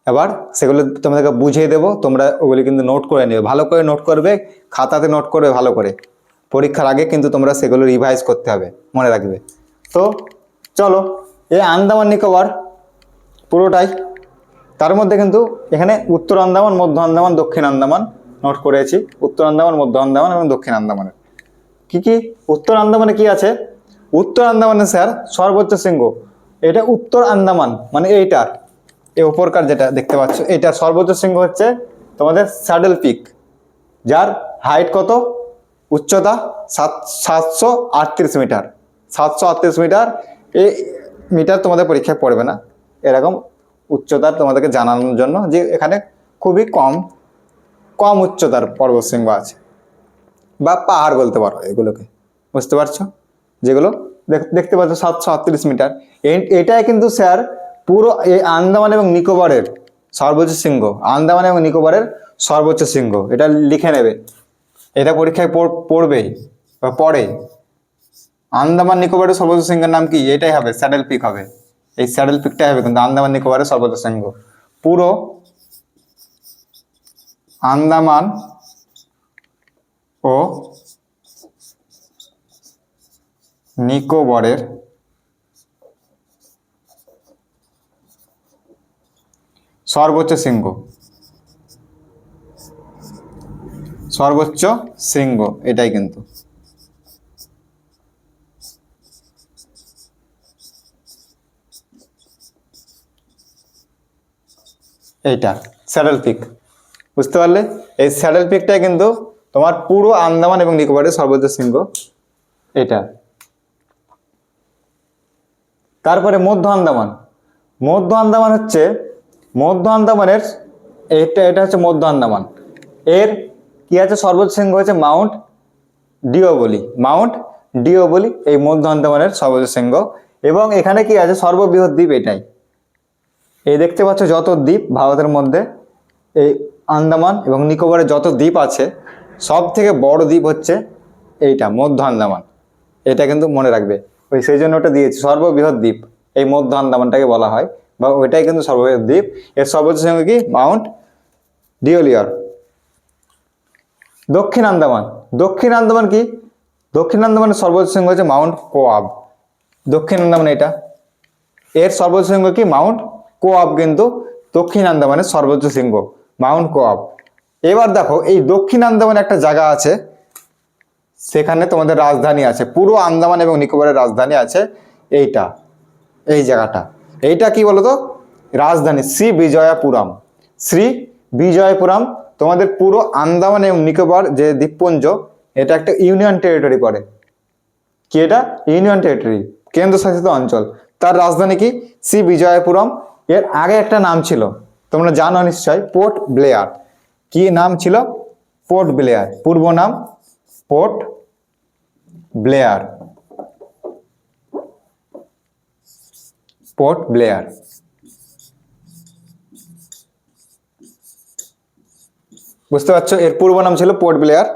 এবার সেগুলো তোমাদেরকে বুঝিয়ে দেবো, তোমরা ওগুলি কিন্তু নোট করে নেবে, ভালো করে নোট করবে, খাতাতে নোট করবে ভালো করে, পরীক্ষার আগে কিন্তু তোমরা সেগুলো রিভাইজ করতে হবে, মনে রাখবে। তো চলো, এই আন্দামান নিকোবর পুরোটাই, তার মধ্যে কিন্তু এখানে উত্তর আন্দামান, মধ্য আন্দামান, দক্ষিণ আন্দামান নোট করেছি, উত্তর আন্দামান, মধ্য আন্দামান এবং দক্ষিণ আন্দামানের কি কি। উত্তর আন্দামানে কি আছে, উত্তর আন্দামানে স্যার সর্বোচ্চ শৃঙ্গ, এটা উত্তর আন্দামান মানে এইটার, এই উপরকার যেটা দেখতে পাচ্ছ, এটার সর্বোচ্চ শৃঙ্গ হচ্ছে তোমাদের স্যাডেল পিক, যার হাইট কত, উচ্চতা 738 মিটার, 738 মিটার। এই মিটার তোমাদের পরীক্ষায় পড়বে না, এরকম উচ্চতার তোমাদেরকে জানানোর জন্য যে এখানে খুবই কম কম উচ্চতার পর্বতশৃঙ্গ আছে, বা পাহাড় বলতে পারো এগুলোকে, বুঝতে পারছো, যেগুলো দেখতে পাচ্ছ 738 মিটার। এটাই কিন্তু স্যার পুরো এই আন্দামান এবং নিকোবরের সর্বোচ্চ শৃঙ্গ, আন্দামান এবং নিকোবরের সর্বোচ্চ শৃঙ্গ, এটা লিখে নেবে, এটা পরীক্ষায় পড়বেই বা পড়ে। আন্দামান নিকোবরের সর্বোচ্চ শৃঙ্গের নাম কি, এটাই হবে, স্যাডেল পিক হবে, এই স্যাডেল পিকটাই হবে কিন্তু আন্দামান নিকোবরের সর্বোচ্চ শৃঙ্গ। পুরো আন্দামান ও নিকোবরের সর্বোচ্চ শৃঙ্গ, সর্বোচ্চ শৃঙ্গ এটাই কিন্তু। এইটা স্যাডেল পিক, বুঝতে পারলে, এই স্যাডেল পিকটাই কিন্তু তোমার পুরো আন্দামান এবং নিকোবরের সর্বোচ্চ শৃঙ্গ এটা। তারপরে মধ্য আন্দামান, মধ্য আন্দামান হচ্ছে, মধ্য আন্দামানের এটা হচ্ছে মধ্য আন্দামান, এর কি আছে, সর্বোচ্চ শৃঙ্গ হচ্ছে মাউন্ট ডিওবলি, মাউন্ট ডিওবলি এই মধ্য আন্দামানের সর্বোচ্চ শৃঙ্গ। এবং এখানে কি আছে, সর্ববৃহৎ দ্বীপ এটাই, এই দেখতে পাচ্ছ যত দ্বীপ ভারতের মধ্যে, এই আন্দামান এবং নিকোবরের যত দ্বীপ আছে, সব থেকে বড় দ্বীপ হচ্ছে এইটা মধ্য আন্দামান, এটা কিন্তু মনে রাখবে, ওই সেই জন্য ওটা দিয়েছি, সর্ববৃহৎ দ্বীপ এই মধ্য আন্দামানটাকে বলা হয়, বা ওইটাই কিন্তু সর্ববৃহৎ দ্বীপ। এর সর্বোচ্চ শৃঙ্গ কি, মাউন্ট ডিওলিয়র। দক্ষিণ আন্দামান, দক্ষিণ আন্দামান কি, দক্ষিণ আন্দামানের সর্বোচ্চ শৃঙ্গ হচ্ছে মাউন্ট কোয়াব, দক্ষিণ আন্দামান এটা, এর সর্বোচ্চ শৃঙ্গ কি, মাউন্ট কোয়াব কিন্তু দক্ষিণ আন্দামানের সর্বোচ্চ শৃঙ্গ, মাউন্ট কোয়াব। এবার দেখো এই দক্ষিণ আন্দামানে একটা জায়গা আছে, সেখানে তোমাদের রাজধানী আছে, পুরো আন্দামান এবং নিকোবরের রাজধানী আছে এইটা, এই জায়গাটা, এইটা কি বলতো, রাজধানী শ্রী বিজয়পুরম, শ্রী বিজয়পুরম। তোমাদের পুরো আন্দামান এবং নিকোবর যে দ্বীপপুঞ্জ, এটা একটা ইউনিয়ন টেরিটরি পড়ে, কি এটা, ইউনিয়ন টেরিটরি, কেন্দ্রশাসিত অঞ্চল। তার রাজধানী কি, শ্রী বিজয়পুরম। এর আগে একটা নাম ছিল, তোমরা জানো নিশ্চয়, পোর্ট ব্লেয়ার। কি নাম ছিল, পোর্ট ব্লেয়ার, পূর্ব নাম পোর্ট ব্লেয়ার, পোর্ট ব্লেয়ার। বুঝতে পারছো, এর পূর্ব নাম ছিল পোর্ট ব্লেয়ার।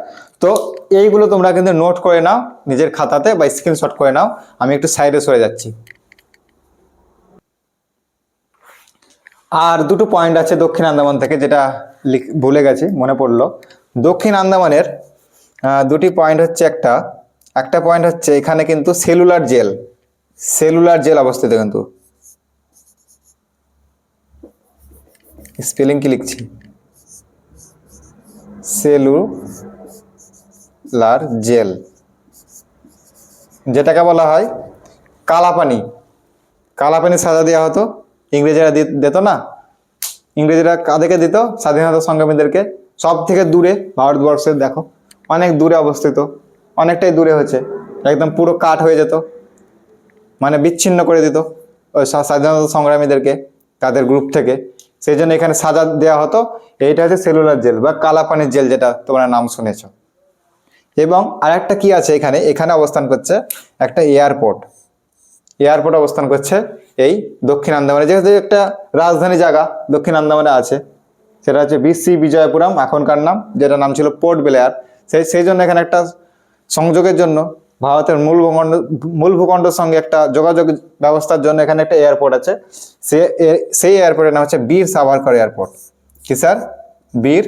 তো এইগুলো তোমরা কিন্তু নোট করে নাও নিজের খাতাতে বা স্ক্রিনশট করে নাও। আমি একটু সাইডে সরে যাচ্ছি। আর দুটো পয়েন্ট আছে দক্ষিণ আন্দামান থেকে, যেটা ভুলে গেছি, মনে পড়লো। দক্ষিণ আন্দামানের দুটি পয়েন্ট হচ্ছে, একটা পয়েন্ট হচ্ছে এখানে কিন্তু সেলুলার জেল অবস্থিত। কিন্তু স্পেলিং কি লিখছি, সেলুলার জেল, যেটাকে বলা হয় কালাপানি। কালাপানি সাজা দেওয়া হতো, ইংরেজরা দিত না। ইংরেজরা কাদেরকে দিত? স্বাধীনতা সংগ্রামীদেরকে। সব থেকে দূরে ভারতবর্ষের দেখো অনেক দূরে অবস্থিত, অনেকটাই দূরে হচ্ছে, একদম পুরো কাঠ হয়ে যেত, মানে বিচ্ছিন্ন করে দিত ওই স্বাধীনতা সংগ্রামীদেরকে তাদের গ্রুপ থেকে। সেই জন্য এখানে সাজা দেওয়া হতো। এইটা হচ্ছে সেলুলার জেল বা কালাপানির জেল, যেটা তোমরা নাম শুনেছ। এবং আরেকটা কি আছে এখানে অবস্থান করছে একটা এয়ারপোর্ট অবস্থান করছে এই দক্ষিণ আন্দামানে, যেহেতু একটা রাজধানী জায়গা দক্ষিণ আন্দামানে আছে, সেটা হচ্ছে BC বিজয়পুরম, এখনকার নাম, যেটা নাম ছিল পোর্ট ব্লেয়ার। সেই জন্য এখানে একটা সংযোগের জন্য, ভারতের মূল ভূখণ্ডের সঙ্গে একটা যোগাযোগ ব্যবস্থার জন্য এখানে একটা এয়ারপোর্ট আছে। সেই এয়ারপোর্টের নাম হচ্ছে বীর সাভারকর এয়ারপোর্ট। কি স্যার? বীর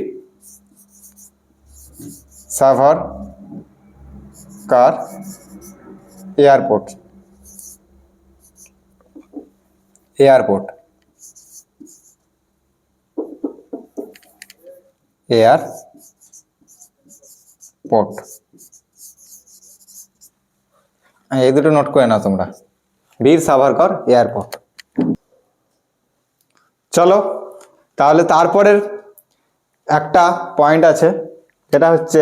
সাভারকর এয়ারপোর্ট। এয়ারপোর্ট এই দুটো নোট করে নাও তোমরা, বীর সাভারকর এয়ারপোর্ট। চলো তাহলে তারপরের একটা পয়েন্ট আছে, যেটা হচ্ছে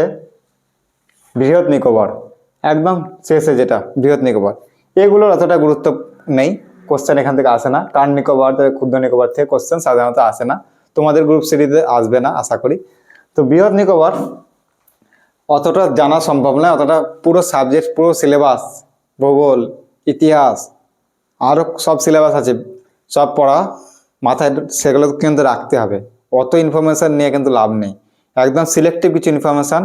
বৃহৎ নিকোবর, একদম শেষে যেটা বৃহৎ নিকোবর। এগুলোর অতটা গুরুত্ব নেই, কোশ্চেন এখান থেকে আসে না। কার নিকোবর, ক্ষুদ্র নিকোবর থেকে কোশ্চেন সাধারণত আসে না, তোমাদের গ্রুপ সিরিজে আসবে না আশা করি। তো বৃহৎ নিকোবর অতটা জানা সম্ভব নয়, অতটা পুরো সাবজেক্ট, পুরো সিলেবাস, ভূগোল, ইতিহাস, আরও সব সিলেবাস আছে, সব পড়া মাথায়, সেগুলো কিন্তু রাখতে হবে। অত ইনফরমেশান নিয়ে কিন্তু লাভ নেই, একদম সিলেক্টিভ কিছু ইনফরমেশান,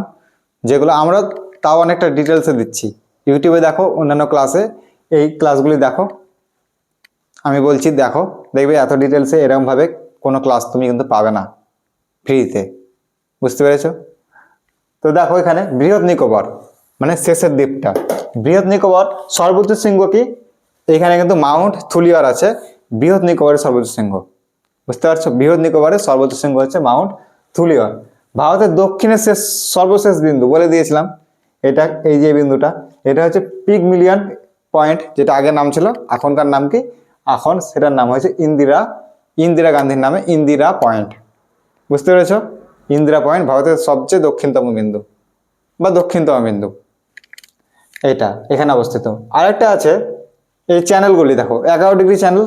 যেগুলো আমরা তাও অনেকটা ডিটেলসে দিচ্ছি। ইউটিউবে দেখো, অন্যান্য ক্লাসে এই ক্লাসগুলি দেখো, আমি বলছি দেখো, দেখবে এত ডিটেলসে এরকমভাবে কোনো ক্লাস তুমি কিন্তু পাবে না ফ্রিতে। বুঝতে পেরেছো? তো দেখো এখানে বৃহৎ নিকোবর মানে শেষের দ্বীপটা। বৃহৎ নিকোবর সর্বোচ্চ শৃঙ্গ কি? এখানে কিন্তু মাউন্ট থুলিয়ার আছে বৃহৎ নিকোবরের সর্বোচ্চ শৃঙ্গ। বুঝতে পারছো? বৃহৎ নিকোবরের সর্বোচ্চ শৃঙ্গ হচ্ছে মাউন্ট থুলিয়ার। ভারতের দক্ষিণের সর্বশেষ বিন্দু বলে দিয়েছিলাম, এটা এই যে বিন্দুটা, এটা হচ্ছে পিগমিলিয়ন পয়েন্ট, যেটা আগের নাম ছিল, এখনকার নাম কি? এখন সেটার নাম হয়েছে ইন্দিরা গান্ধীর নামে ইন্দিরা পয়েন্ট। বুঝতে পেরেছ? ইন্দিরা পয়েন্ট ভারতের সবচেয়ে দক্ষিণতম বিন্দু বা দক্ষিণতম বিন্দু, এটা এখানে অবস্থিত। আরেকটা আছে এই চ্যানেলগুলি দেখো, 11 ডিগ্রি চ্যানেল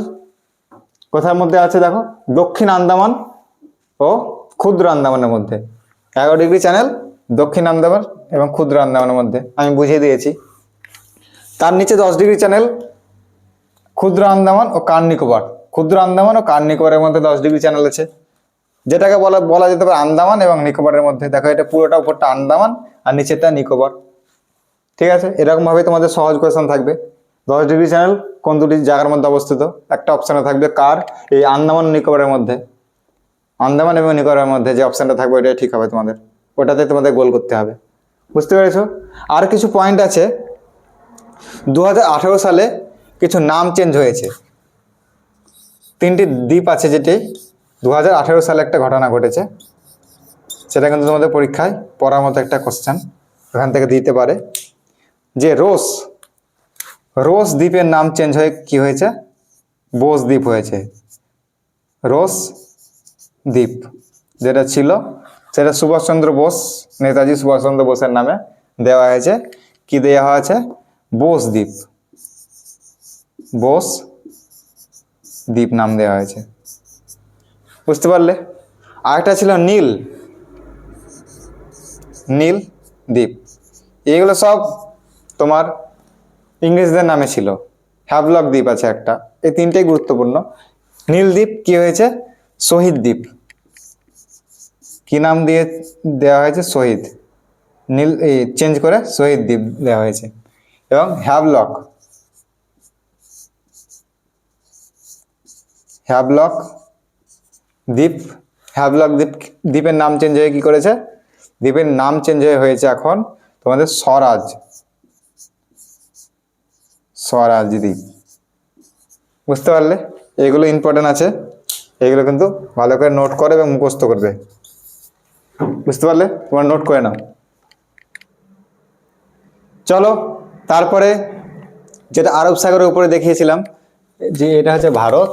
কোথার মধ্যে আছে দেখো? দক্ষিণ আন্দামান ও ক্ষুদ্র আন্দামানের মধ্যে। 11 ডিগ্রি চ্যানেল দক্ষিণ আন্দামান এবং ক্ষুদ্র আন্দামানের মধ্যে, আমি বুঝিয়ে দিয়েছি। তার নিচে 10 ডিগ্রি চ্যানেল ক্ষুদ্র আন্দামান ও কার নিকোবর। ক্ষুদ্র আন্দামান ও কার নিকোবরের মধ্যে 10 ডিগ্রি চ্যানেল আছে, যেটাকে বলা যেতে পারে আন্দামান এবং নিকোবরের মধ্যে। দেখো এটা পুরোটা উপরটা আন্দামান আর নিচেরটা নিকোবর। ঠিক আছে, এরকম ভাবে তোমাদের সহজ কোয়েশ্চেন থাকবে। 10 ডিগ্রি চ্যানেল কোন দুটি জায়গার মধ্যে অবস্থিত? একটা অপশানে থাকবে কার, এই আন্দামান নিকোবরের মধ্যে। আন্দামান এবং নিকোবরের মধ্যে যে অপশানটা থাকবে ওইটাই ঠিক হবে তোমাদের, ওটাতে তোমাদের গোল করতে হবে। বুঝতে পেরেছো? আর কিছু পয়েন্ট আছে, 2018 সালে কিছু নাম চেঞ্জ হয়েছে। 3টি দ্বীপ আছে, যেটি 2018 সালে একটা ঘটনা ঘটেছে, সেটা কিন্তু তোমাদের পরীক্ষায় পড়ার মতো একটা কোশ্চেন ওখান থেকে দিতে পারে। যে রোস দ্বীপের নাম চেঞ্জ হয়ে কি হয়েছে? বোস দ্বীপ হয়েছে। রোস দ্বীপ যেটা ছিল, সেটা সুভাষচন্দ্র বোস, নেতাজি সুভাষচন্দ্র বোসের নামে দেওয়া হয়েছে। কি দেওয়া হয়েছে? বোস দ্বীপ নাম দেওয়া হয়েছে। বুঝতে পারলে? আরেকটা ছিল নীল দ্বীপ। এগুলো সব তোমার ইংরেজদের নামে ছিল। হ্যাভলক দ্বীপ আছে একটা, এই তিনটেই গুরুত্বপূর্ণ। নীল দ্বীপ কি হয়েছে? শহীদ দ্বীপ। কি নাম দিয়ে দেওয়া হয়েছে? শহীদ নীল চেঞ্জ করে শহীদ দ্বীপ দেওয়া হয়েছে। এবং হ্যাভলক দ্বীপ হ্যাভলক দ্বীপের নাম চেঞ্জ হয়ে কি করেছে, দ্বীপের নাম চেঞ্জ হয়েছে এখন তোমাদের স্বরাজ দ্বীপ। বুঝতে পারলে? এগুলো ইম্পর্টেন্ট আছে, এগুলো কিন্তু ভালো করে নোট করে এবং মুখস্থ করবে। বুঝতে পারলে? তোমরা নোট করে নাও। চলো তারপরে যেটা আরব সাগরের উপরে দেখিয়েছিলাম যে এটা হচ্ছে ভারত,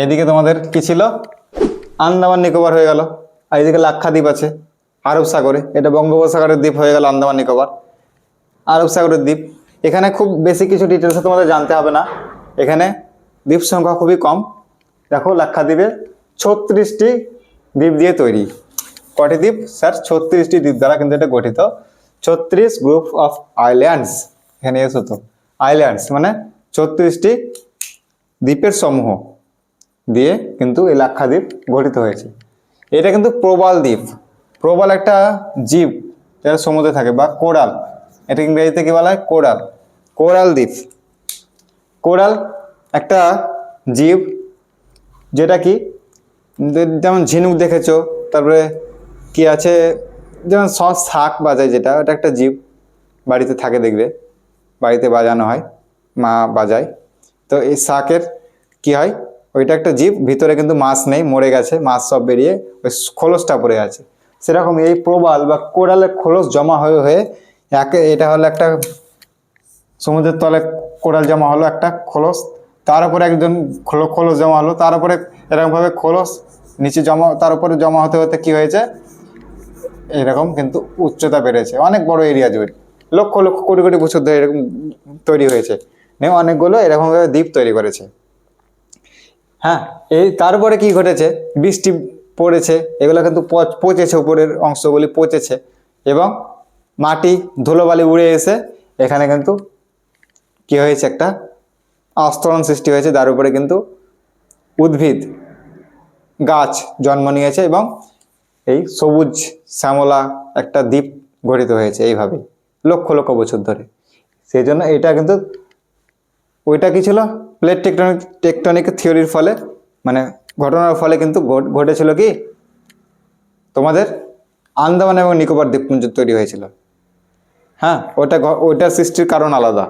এদিকে তোমাদের কি ছিল, আন্দামান নিকোবর হয়ে গেল, আর এদিকে লাক্ষাদ্বীপ আছে আরব সাগরে, এটা বঙ্গোপসাগরের দ্বীপ হয়ে গেল আন্দামান নিকোবর, আরব সাগরের দ্বীপ। এখানে খুব বেশি কিছু ডিটেলসে তোমাদের জানতে হবে না, এখানে দ্বীপ সংখ্যা খুবই কম। দেখো লাক্ষাদ্বীপে 36টি দ্বীপ দিয়ে তৈরি। কটি দ্বীপ স্যার? 36টি দ্বীপ দ্বারা কিন্তু এটা গঠিত। 36 গ্রুপ অফ আইল্যান্ডস, এখানে এসো তো, আইল্যান্ডস মানে 36টি দ্বীপের সমূহ দিয়ে কিন্তু এই লাক্ষাদ্বীপ গঠিত হয়েছে। এটা কিন্তু প্রবাল দ্বীপ। প্রবাল একটা জীব যারা সমুদ্রে থাকে, বা কোরাল, এটা ইংরেজিতে কি বলা হয়? কোরাল দ্বীপ। কোরাল একটা জীব যেটা কি, যেমন ঝিনুক দেখেছো, তারপরে কি আছে, যেমন শাঁখ বাজায় যেটা, ওটা একটা জীব, বাড়িতে থাকে দেখবে, বাড়িতে বাজানো হয়, মা বাজায়। তো এই শাঁখের কি হয়, ওইটা একটা জীব, ভিতরে কিন্তু মাছ নেই, মরে গেছে, মাছ সব বেরিয়ে ওই খোলসটা পড়ে আছে। সেরকম এই প্রবাল বা কোরালের খোলস জমা হয়ে হয়ে এটা হলো একটা সমুদ্রের তলে কোরাল জমা হলো একটা খোলস, তার উপরে একজন খোলস জমা হলো, তার উপরে এরকমভাবে খোলস নিচে জমা, তার উপরে জমা হতে হতে কি হয়েছে, এরকম কিন্তু উচ্চতা বেড়েছে, অনেক বড় এরিয়া জুড়ে, লক্ষ লক্ষ কোটি কোটি বছর ধরে এরকম তৈরি হয়েছে, অনেকগুলো এরকমভাবে দ্বীপ তৈরি করেছে। হ্যাঁ, এই তারপরে কি ঘটেছে, বৃষ্টি পড়েছে, এগুলো কিন্তু পচেছে, উপরের অংশগুলি পচেছে, এবং মাটি ধুলোবালি উড়ে এসে এখানে কিন্তু কি হয়েছে, একটা আস্তরণ সৃষ্টি হয়েছে, তার উপরে কিন্তু উদ্ভিদ গাছ জন্ম নিয়েছে, এবং এই সবুজ শ্যামলা একটা দ্বীপ গঠিত হয়েছে এইভাবে লক্ষ লক্ষ বছর ধরে। সেই জন্য এটা কিন্তু, ওইটা কি ছিল, প্লেট টেকটনিক থিওরির ফলে, মানে ঘটনার ফলে কিন্তু ঘটেছিল কি, তোমাদের আন্দামান এবং নিকোবর দ্বীপপুঞ্জ তৈরি হয়েছিল। হ্যাঁ, ওইটার সৃষ্টির কারণ আলাদা।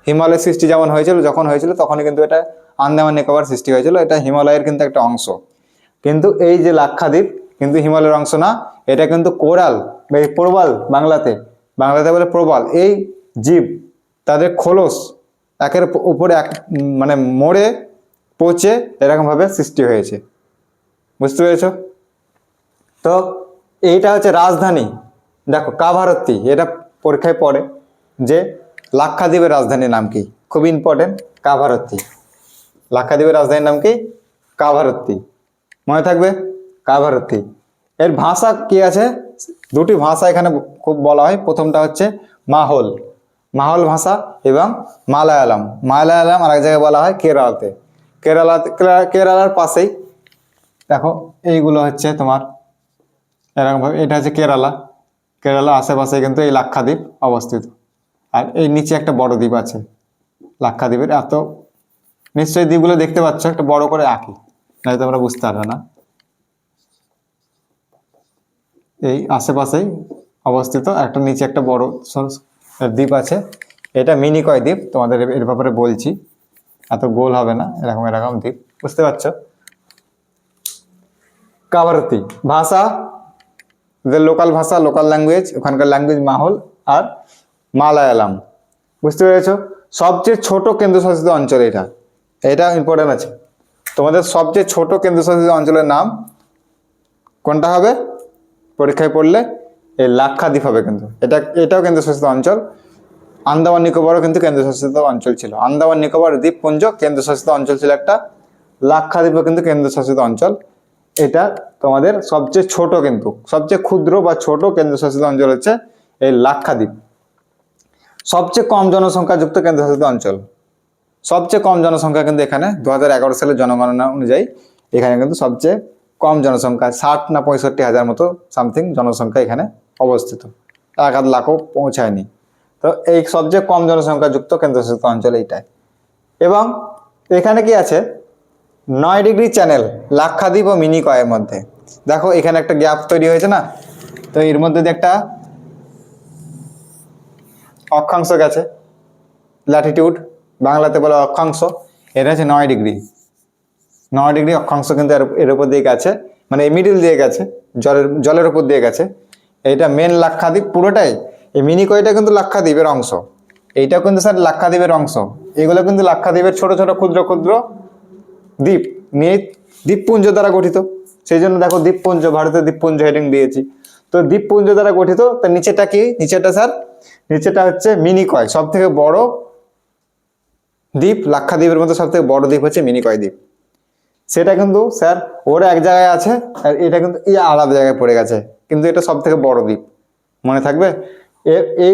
হিমালয়ের সৃষ্টি যেমন হয়েছিল, যখন হয়েছিল তখনই কিন্তু এটা আন্দামান নিকোবর সৃষ্টি হয়েছিল, এটা হিমালয়ের কিন্তু একটা অংশ। কিন্তু এই যে লাক্ষাদ্বীপ কিন্তু হিমালয়ের অংশ না, এটা কিন্তু কোরাল, এই প্রবাল, বাংলাতে বলে প্রবাল, এই জীব তাদের খোলস একের উপরে এক মানে মরে পচে এরকমভাবে সৃষ্টি হয়েছে। বুঝতে পেরেছ? তো এইটা হচ্ছে রাজধানী। দেখো কাভারত্তি, এটা পরীক্ষায় পড়ে যে লাক্ষাদ্বীপের রাজধানীর নাম কি, খুব ইম্পর্টেন্ট, কাভারত্তি। লাক্ষাদ্বীপের রাজধানীর নাম কি? কাভারত্তি, মনে থাকবে, কাভারত্তি। এর ভাষা কি আছে, দুটি ভাষা এখানে খুব বলা হয়, প্রথমটা হচ্ছে মাহল ভাষা, এবং মালায়ালাম আর এক জায়গায় বলা হয় কেরালার পাশেই। দেখো এইগুলো হচ্ছে তোমার এরকমভাবে, এটা হচ্ছে কেরালা আশেপাশে কিন্তু এই লাক্ষাদ্বীপ অবস্থিত, আর এই নিচে একটা বড় দ্বীপ আছে লাক্ষাদ্বীপের। এত নিশ্চয়ই দ্বীপগুলো দেখতে পাচ্ছ, একটা বড় করে আঁকি, নয়তো তোমরা বুঝতে পারবে না। এই আশেপাশেই অবস্থিত একটা নিচে একটা বড় দ্বীপ আছে, এটা মিনিকয় দ্বীপ, তোমাদের এর ব্যাপারে বলছি, এত গোল হবে না, এরকম দ্বীপ, বুঝতে পারছো? কাভারত্তি ভাষা, লোকাল ভাষা, লোকাল ল্যাঙ্গুয়েজ, ওখানকার ল্যাঙ্গুয়েজ মাহল আর মালায়ালাম। বুঝতে পেরেছ? সবচেয়ে ছোট কেন্দ্রশাসিত অঞ্চল এটা ইম্পর্টেন্ট আছে তোমাদের। সবচেয়ে ছোট কেন্দ্রশাসিত অঞ্চলের নাম কোনটা হবে পরীক্ষায় পড়লে? এই লাক্ষাদ্বীপ হবে। কিন্তু এটাও কেন্দ্রশাসিত অঞ্চল। আন্দামান নিকোবরও কিন্তু কেন্দ্রশাসিত অঞ্চল ছিল। আন্দামান নিকোবর দ্বীপপুঞ্জ কেন্দ্রশাসিত অঞ্চল ছিল একটা, লাক্ষাদ্বীপও কিন্তু কেন্দ্রশাসিত অঞ্চল। এটা তোমাদের সবচেয়ে ছোট, কিন্তু সবচেয়ে ক্ষুদ্র বা ছোট কেন্দ্রশাসিত অঞ্চল হচ্ছে এই লাক্ষাদ্বীপ। সবচেয়ে কম জনসংখ্যাযুক্ত কেন্দ্রশাসিত অঞ্চল, সবচেয়ে কম জনসংখ্যা কিন্তু এখানে 2011 সালের জনগণনা অনুযায়ী এখানে কিন্তু সবচেয়ে কম জনসংখ্যা, 60 না 65,000 মতো সামথিং জনসংখ্যা এখানে অবস্থিত, 1-1 লাখও পৌঁছায়নি। তো এই সবচেয়ে কম জনসংখ্যাযুক্ত কেন্দ্রশাসিত অঞ্চল এইটাই। এবং এখানে কি আছে, 9 ডিগ্রি চ্যানেল লাক্ষাদ্বীপ ও মিনিকয়ের মধ্যে। দেখো এখানে একটা গ্যাপ তৈরি হয়েছে না, তো এর মধ্যে দিয়ে একটা অক্ষাংশ গেছে, ল্যাটিটিউড বাংলাতে বলে অক্ষাংশ, এটা হচ্ছে 9 ডিগ্রি। 9 ডিগ্রি অক্ষাংশ কিন্তু এর উপর দিয়ে গেছে, মানে এই মিডিল দিয়ে গেছে, জলের উপর দিয়ে গেছে। এইটা মেন লাক্ষাদ্বীপ পুরোটাই, এই মিনিকয়টা কিন্তু লাক্ষাদ্বীপের অংশ, এইটাও কিন্তু স্যার লাক্ষাদ্বীপের অংশ। এগুলো কিন্তু লাক্ষাদ্বীপের ছোট ছোট ক্ষুদ্র ক্ষুদ্র দ্বীপ নিয়ে দ্বীপপুঞ্জ দ্বারা গঠিত। সেই জন্য দেখো দ্বীপপুঞ্জ, ভারতের দ্বীপপুঞ্জ হেডিং দিয়েছি। তো দ্বীপপুঞ্জ দ্বারা গঠিত। তো নিচেটা কি, নিচেটা স্যার, নিচেটা হচ্ছে মিনিকয়, সব থেকে বড় দ্বীপ। লাক্ষাদ্বীপের মধ্যে সব থেকে বড় দ্বীপ হচ্ছে মিনিকয় দ্বীপ। সেটা কিন্তু স্যার ওরা এক জায়গায় আছে, আর এটা কিন্তু আলাদা জায়গায় পড়ে গেছে, কিন্তু এটা সব থেকে বড় দ্বীপ, মনে থাকবে। এই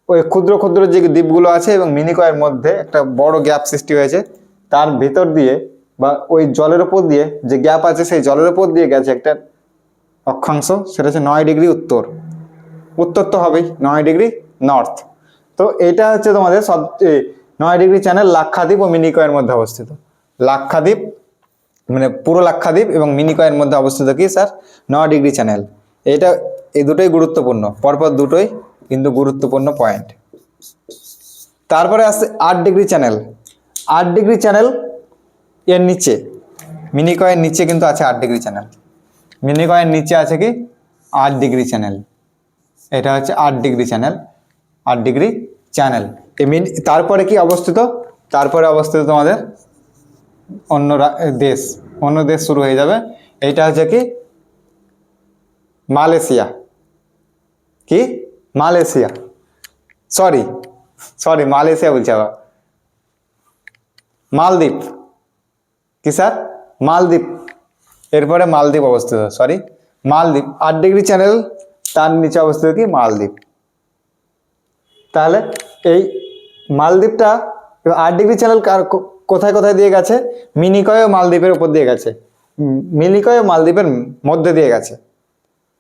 ওই ক্ষুদ্র ক্ষুদ্র যে দ্বীপগুলো আছে এবং মিনিকয়ের মধ্যে একটা বড় গ্যাপ সৃষ্টি হয়েছে, তার ভিতর দিয়ে বা ওই জলের উপর দিয়ে যে গ্যাপ আছে, সেই জলের উপর দিয়ে গেছে একটা অক্ষাংশ, সেটা হচ্ছে 9 ডিগ্রি উত্তর। উত্তর তো হবেই, 9 ডিগ্রি নর্থ। তো এটা হচ্ছে তোমাদের সব 9 ডিগ্রি চ্যানেল লাক্ষাদ্বীপ ও মিনিকয়ের মধ্যে অবস্থিত। লাক্ষাদ্বীপ মানে পুরো লাক্ষাদ্বীপ এবং মিনিকয়ের মধ্যে অবস্থিত কি স্যার, 9 ডিগ্রি চ্যানেল। এটা এই দুটোই গুরুত্বপূর্ণ, পরপর দুটোই কিন্তু গুরুত্বপূর্ণ পয়েন্ট। তারপরে আসছে 8 ডিগ্রি চ্যানেল। 8 ডিগ্রি চ্যানেল এর নিচে, মিনিকয়ের নিচে কিন্তু আছে 8 ডিগ্রি চ্যানেল। মিনিকয়ের নিচে আছে কি 8 ডিগ্রি চ্যানেল, এটা হচ্ছে 8 ডিগ্রি চ্যানেল। 8 ডিগ্রি চ্যানেল তারপরে কি অবস্থিত, তারপরে অবস্থিত তোমাদের অন্য দেশ শুরু হয়ে যাবে। এইটা হচ্ছে কি মালয়েশিয়া, কি মালয়েশিয়া, সরি মালয়েশিয়া বলছি আবার, মালদ্বীপ, কি স্যার মালদ্বীপ, এরপরে মালদ্বীপ অবস্থিত, সরি মালদ্বীপ। 8 ডিগ্রি চ্যানেল তার নিচে অবস্থিত কি মালদ্বীপ। তাহলে এই মালদ্বীপটা 8 ডিগ্রি চ্যানেল কোথায় কোথায় দিয়ে গেছে, মিনিকয় ও মালদ্বীপের উপর দিয়ে গেছে, মিনিকয় ও মালদ্বীপের মধ্যে দিয়ে গেছে।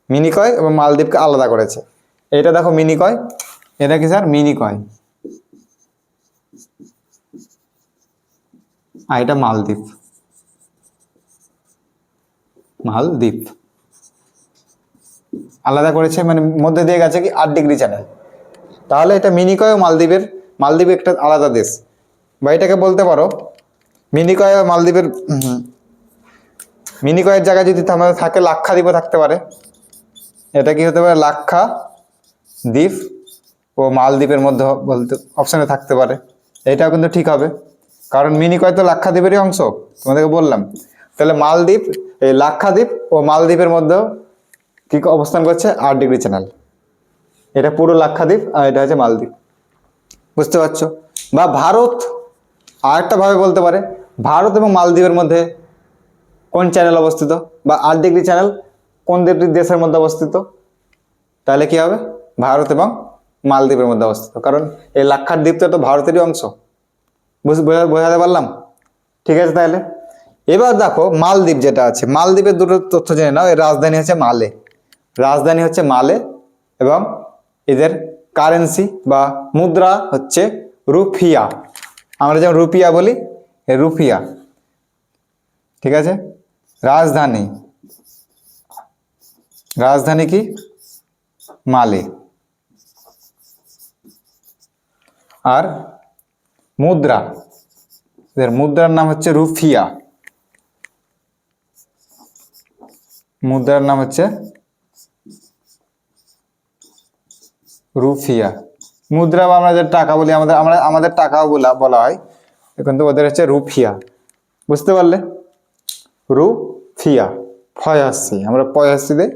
মিনিকয় এবং মালদ্বীপকে আলাদা করেছে। এটা দেখো মিনিকয়, এটা কি স্যার মিনিকয়, আর এটা মালদ্বীপ, মালদ্বীপ আলাদা করেছে, মানে মধ্যে দিয়ে গেছে কি 8 ডিগ্রি চ্যানেল। তাহলে এটা মিনিকয় ও মালদ্বীপ একটা আলাদা দেশ, বা এটাকে বলতে পারো মিনিকয় ও মালদ্বীপের মিনিকয়ের জায়গায় যদি আমাদের থাকে লাক্ষাদ্বীপও থাকতে পারে। এটা কি হতে পারে লাক্ষাদ্বীপ ও মালদ্বীপের মধ্যে বলতে অপশানে থাকতে পারে, এটাও কিন্তু ঠিক হবে, কারণ মিনিকয় তো লাক্ষাদ্বীপেরই অংশ, তোমাদেরকে বললাম। তাহলে মালদ্বীপ, এই লাক্ষাদ্বীপ ও মালদ্বীপের মধ্যেও কি অবস্থান করছে 8 ডিগ্রি চ্যানেল। এটা পুরো লাক্ষাদ্বীপ আর এটা হচ্ছে মালদ্বীপ, বুঝতে পারছো। বা ভারত আরেকটা ভাবে বলতে পারে, ভারত এবং মালদ্বীপের মধ্যে কোন চ্যানেল অবস্থিত, বা 8 ডিগ্রি চ্যানেল কোন দেশের মধ্যে অবস্থিত, তাহলে কি হবে ভারত এবং মালদ্বীপের মধ্যে অবস্থিত, কারণ এই লাক্ষাদ্বীপটা তো ভারতেরই অংশ। বোঝাতে পারলাম, ঠিক আছে। তাহলে এবার দেখো মালদ্বীপ যেটা আছে, মালদ্বীপের দুটো তথ্য জেনে নাও। এর রাজধানী হচ্ছে মালে, রাজধানী হচ্ছে মালে, এবং এদের কারেন্সি বা মুদ্রা হচ্ছে রুপিয়া। আমরা যেমন রুপিয়া বলি, রুপিয়া, ঠিক আছে। রাজধানী কি মালে, আর মুদ্রা, এদের মুদ্রার নাম হচ্ছে রুপিয়া, মুদ্রার নাম হচ্ছে রুপিয়া। মুদ্রা বা আমরা যে টাকা বলি, আমাদের টাকাও বলা হয়, কিন্তু ওদের হচ্ছে রুপিয়া, বুঝতে পারলে। রুপিয়া, ফয়াসি, আমরা পয়াসি দেই,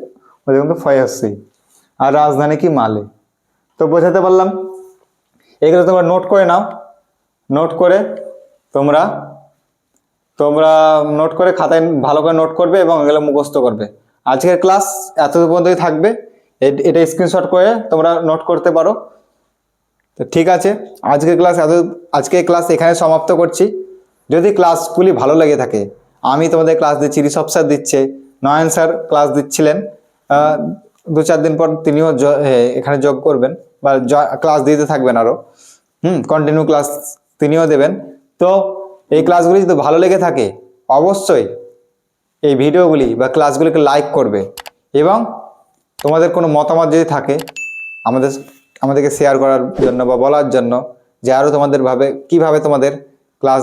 ওদের কিন্তু ফয়াসি। আর রাজধানী কি মালে। তো বোঝাতে পারলাম। এগুলো তোমরা নোট করে নাও, নোট করে তোমরা নোট করে খাতায় ভালো করে নোট করবে এবং এগুলো মুখস্থ করবে। আজকের ক্লাস এত পর্যন্তই থাকবে, এটা স্ক্রিনশট করে তোমরা নোট করতে পারো। তো ঠিক আছে, আজকের ক্লাস এখানে সমাপ্ত করছি। যদি ক্লাসগুলি ভালো লেগে থাকে আমি তোমাদের ক্লাস দিচ্ছি, ঋষভ স্যার দিচ্ছে, নয়ন স্যার ক্লাস দিচ্ছিলেন, 2-4 দিন পর তিনিও এখানে যোগ করবেন বা ক্লাস দিতে থাকবেন আরো, কন্টিনিউ ক্লাস তিনিও দেবেন। তো এই ক্লাসগুলি যদি ভালো লেগে থাকে অবশ্যই এই ভিডিওগুলি বা ক্লাসগুলিকে লাইক করবে, এবং তোমাদের কোনো মতামত যদি থাকে আমাদেরকে শেয়ার করার জন্য বা বলার জন্য যে আরও তোমাদের কিভাবে তোমাদের ক্লাস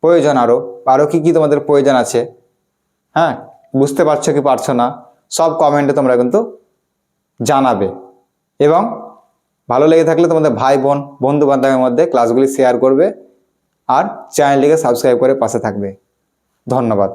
প্রয়োজন, আরও কি তোমাদের প্রয়োজন আছে, হ্যাঁ, বুঝতে পারছো কি পারছো না, সব কমেন্টে তোমরা কিন্তু জানাবে। এবং ভালো লেগে থাকলে তোমাদের ভাই বোন বন্ধু বান্ধবের মধ্যে ক্লাসগুলি শেয়ার করবে, আর চ্যানেলটিকে সাবস্ক্রাইব করে পাশে থাকবে। ধন্যবাদ।